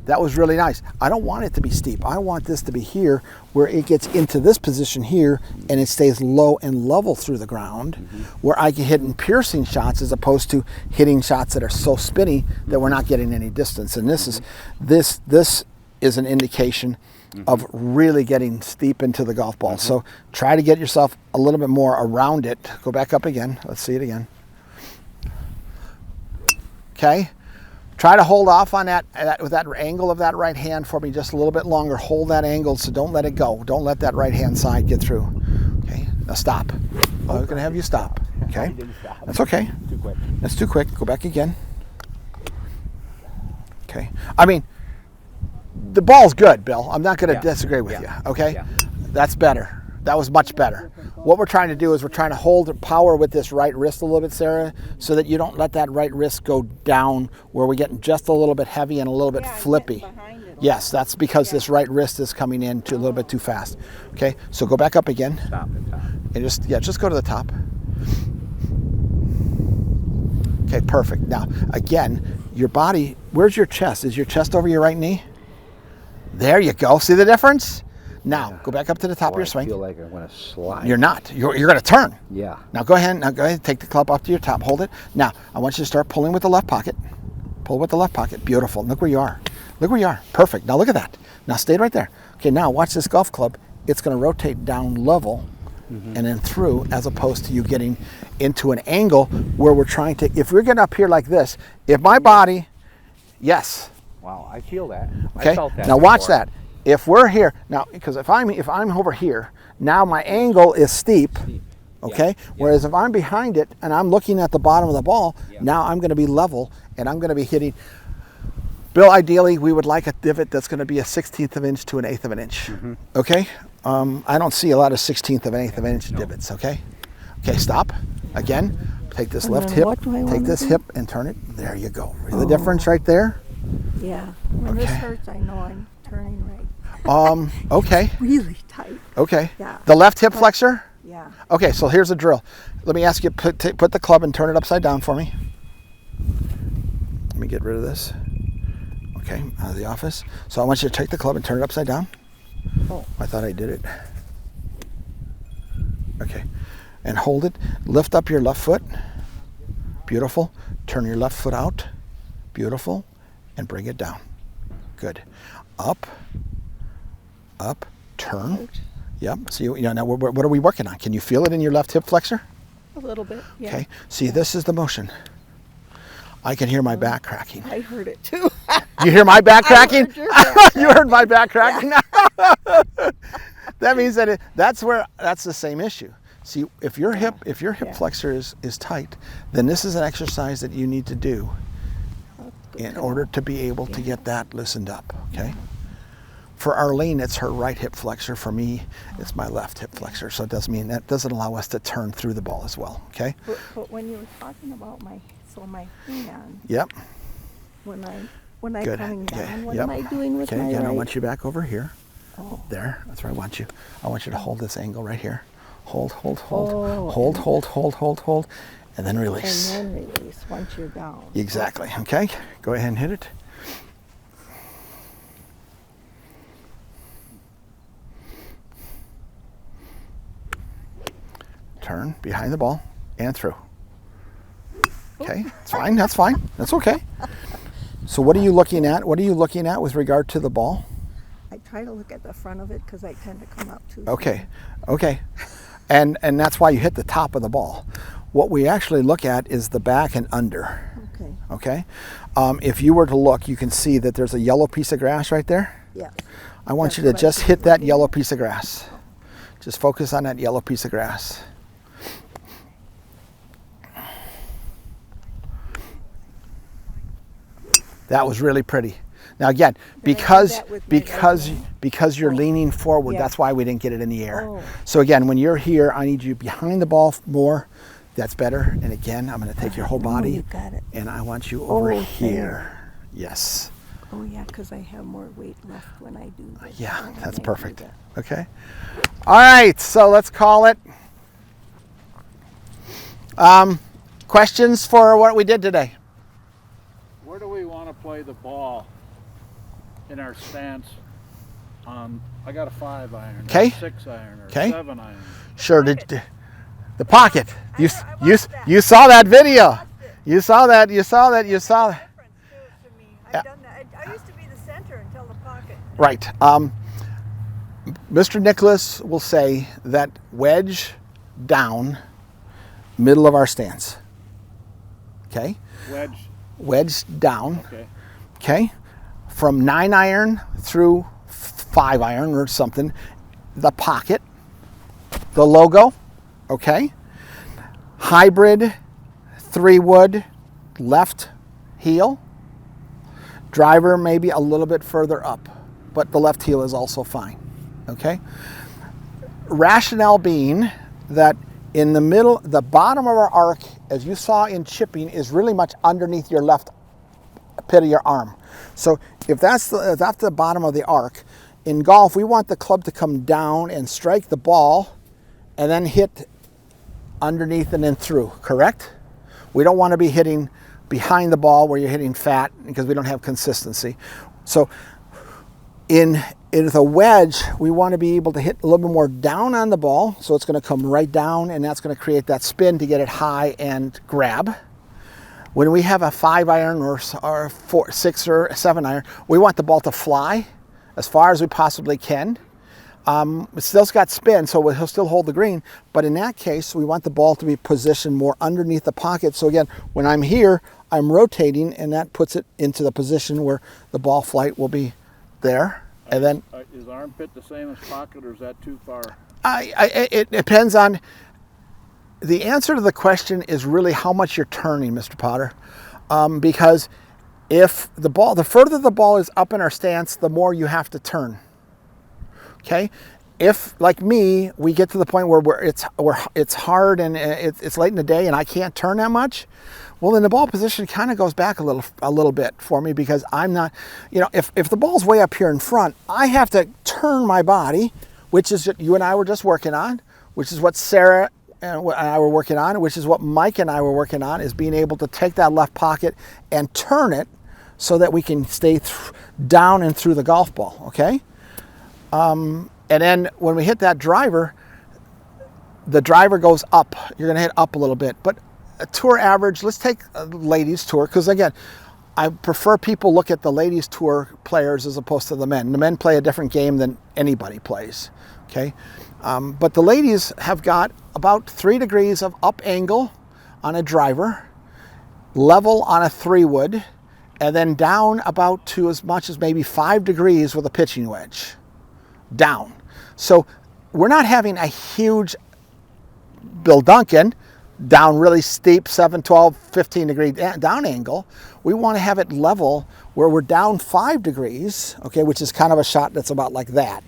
That was really nice. I don't want it to be steep. I want this to be here where it gets into this position here and it stays low and level through the ground where I can hit in piercing shots as opposed to hitting shots that are so spinny that we're not getting any distance. And this is an indication of really getting steep into the golf ball. So try to get yourself a little bit more around it. Go back up again. Let's see it again. Okay. Try to hold off on that with that angle of that right hand for me just a little bit longer. Hold that angle, so don't let it go. Don't let that right hand side get through. Okay, now stop. I'm going to have you stop. Okay, that's okay. Too quick. That's too quick. Go back again. Okay. I mean, the ball's good, Bill. I'm not going to disagree with you. Okay, that's better. That was much better. What we're trying to do is we're trying to hold the power with this right wrist a little bit, Sarah, so that you don't let that right wrist go down where we're getting just a little bit heavy and a little bit flippy. Yes, that's because this right wrist is coming in a little bit too fast. Okay, so go back up again. Stop and top. And just go to the top. Okay, perfect. Now, again, your body, where's your chest? Is your chest over your right knee? There you go. See the difference? Now, go back up to the top of your I swing. feel like I'm going to slide. You're not. You're going to turn. Yeah. Now go ahead. Take the club up to your top. Hold it. Now, I want you to start pulling with the left pocket. Pull with the left pocket. Beautiful. Look where you are. Look where you are. Perfect. Now look at that. Now stay right there. Okay, now watch this golf club. It's going to rotate down level and then through, as opposed to you getting into an angle where we're trying to, if we're getting up here like this, if my body, yes. Wow, I feel that. Okay. I felt that Now watch before. that. If we're here now, because if I'm over here, now my angle is steep. Okay. Whereas if I'm behind it and I'm looking at the bottom of the ball, now I'm going to be level and I'm going to be hitting. Bill, ideally, we would like a divot that's going to be a 1/16 of an inch to an 1/8 of an inch. Okay. I don't see a lot of 1/16 of an 1/8 of an inch divots. Okay. Okay. Stop. Again. Take this And left then hip. what do I Take wanna this do? hip and turn it. There you go. See the difference right there? Yeah. When this Okay. hurts, I know I'm turning right. Okay. Really tight. Okay. Yeah. The left hip flexor? Yeah. Okay, so here's the drill. Let me ask you, put the club and turn it upside down for me. Let me get rid of this. Okay, out of the office. So I want you to take the club and turn it upside down. Oh. I thought I did it. Okay. And hold it. Lift up your left foot. Beautiful. Turn your left foot out. Beautiful. And bring it down. Good. Up. Up. Turn. Yep. See, now what are we working on? Can you feel it in your left hip flexor? A little bit. Yeah. Okay. See, this is the motion. I can hear my back cracking. I heard it too. You hear my back cracking? heard your back You heard my back cracking? That means that that's the same issue. See, if your hip flexor is tight, then this is an exercise that you need to do in order to be able to get that loosened up, okay? For Arlene, it's her right hip flexor. For me, it's my left hip flexor. So it does mean that doesn't allow us to turn through the ball as well, okay? But when you were talking about my hand, Yep. when I'm Good. coming Okay. down, what Yep. am I doing with Okay, my again, I right? want you back over here. Oh. There, that's where I want you. I want you to hold this angle right here. Hold, hold, hold, Oh, hold, hold, hold, hold, hold, and then release. And then release once you're down. Exactly, okay? Go ahead and hit it. Turn behind the ball and through. Okay, that's fine, that's fine, that's okay. So what are you looking at? What are you looking at with regard to the ball? I try to look at the front of it because I tend to come up too. Okay, okay. And that's why you hit the top of the ball. What we actually look at is the back and under. Okay. Okay? If you were to look, you can see that there's a yellow piece of grass right there. Yeah. I want That's you to what I just see hit that looking yellow at. piece of grass. Just focus on that yellow piece of grass. That was really pretty. Now again, do because that with my because elbow. because you're leaning forward, Yeah. that's why we didn't get it in the air. Oh. So again, when you're here, I need you behind the ball more. That's better. And again, I'm going to take your whole Oh, body, you got it. and I want you over Oh, here. Yes. Oh yeah, because I have more weight left when I do this. Yeah, than when that's I do perfect. that. Okay. All right. So let's call it. Questions for what we did today? Where do we want to play the ball in our stance? I got a 5 iron, or 'Kay. 6 iron, or 'Kay. 7 iron. Sure. The pocket. You I you watched that. you saw that video. watched it. You saw that. You saw that. You saw that. Difference too to me. Yeah. I've done that. I used to be the center until the pocket. Right. Mr. Nicholas will say that wedge down, middle of our stance. Okay. Wedge down. Okay. Okay. From 9 iron through 5 iron or something. The pocket. The logo. Okay. Hybrid 3-wood left heel. Driver maybe a little bit further up, but the left heel is also fine. Okay. Rationale being that in the middle, the bottom of our arc, as you saw in chipping, is really much underneath your left pit of your arm. So if that's the bottom of the arc, in golf we want the club to come down and strike the ball and then hit underneath and then through, correct? We don't want to be hitting behind the ball where you're hitting fat because we don't have consistency. So in the wedge, we want to be able to hit a little bit more down on the ball, so it's going to come right down, and that's going to create that spin to get it high and grab. When we have a 5 iron or 4, 6 or 7 iron, we want the ball to fly as far as we possibly can. It still's got spin, so he'll still hold the green, but in that case, we want the ball to be positioned more underneath the pocket. So again, when I'm here, I'm rotating, and that puts it into the position where the ball flight will be there. And then Is armpit the same as pocket, or is that too far? it depends on, the answer to the question is really how much you're turning, Mr. Potter. Because if the further the ball is up in our stance, the more you have to turn. Okay, if like me, we get to the point where it's hard and it's late in the day and I can't turn that much, well then the ball position kind of goes back a little bit for me, because I'm not, if the ball's way up here in front, I have to turn my body, which is what you and I were just working on, which is what Sarah and I were working on, which is what Mike and I were working on, is being able to take that left pocket and turn it so that we can stay down and through the golf ball. Okay. And then when we hit that driver, the driver goes up. You're going to hit up a little bit. But a tour average, let's take a ladies tour, because again, I prefer people look at the ladies tour players as opposed to the men. The men play a different game than anybody plays. Okay. But the ladies have got about 3 degrees of up angle on a driver, level on a 3-wood, and then down about to as much as maybe 5 degrees with a pitching wedge. Down. So we're not having a huge Bill Duncan down really steep 7, 12, 15 degree down angle. We want to have it level where we're down 5 degrees, okay, which is kind of a shot that's about like that,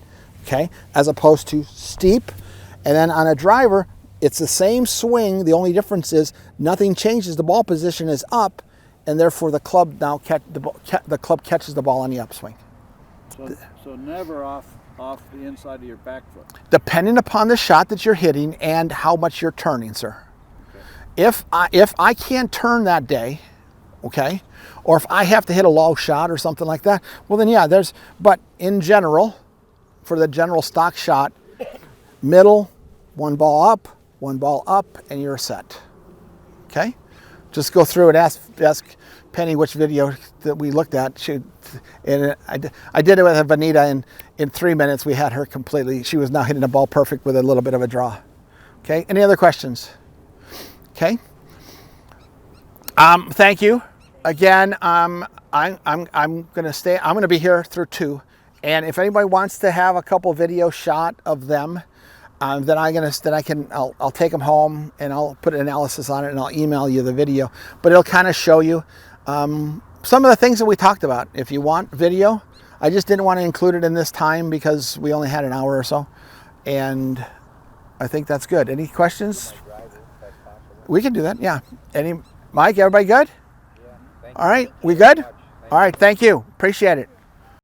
okay, as opposed to steep. And then on a driver, it's the same swing. The only difference is nothing changes. The ball position is up, and therefore the club now the club catches the ball on the upswing. So never off the inside of your back foot. Depending upon the shot that you're hitting and how much you're turning, sir. Okay. If I can't turn that day, okay, or if I have to hit a low shot or something like that, well then yeah, but in general, for the general stock shot, middle, one ball up, and you're set. Okay? Just go through and ask Penny which video that we looked at. I did it with Vanita in 3 minutes. We had her completely. She was now hitting the ball perfect with a little bit of a draw. Okay. Any other questions? Okay. Thank you again. I'm gonna stay. I'm gonna be here through 2, and if anybody wants to have a couple video shot of them, then I'll take them home and I'll put an analysis on it and I'll email you the video. But it'll kind of show you some of the things that we talked about. If you want video, I just didn't want to include it in this time because we only had an hour or so. And I think that's good. Any questions? We can do that, yeah. Mike, everybody good? All right, we good? All right, thank you. Appreciate it.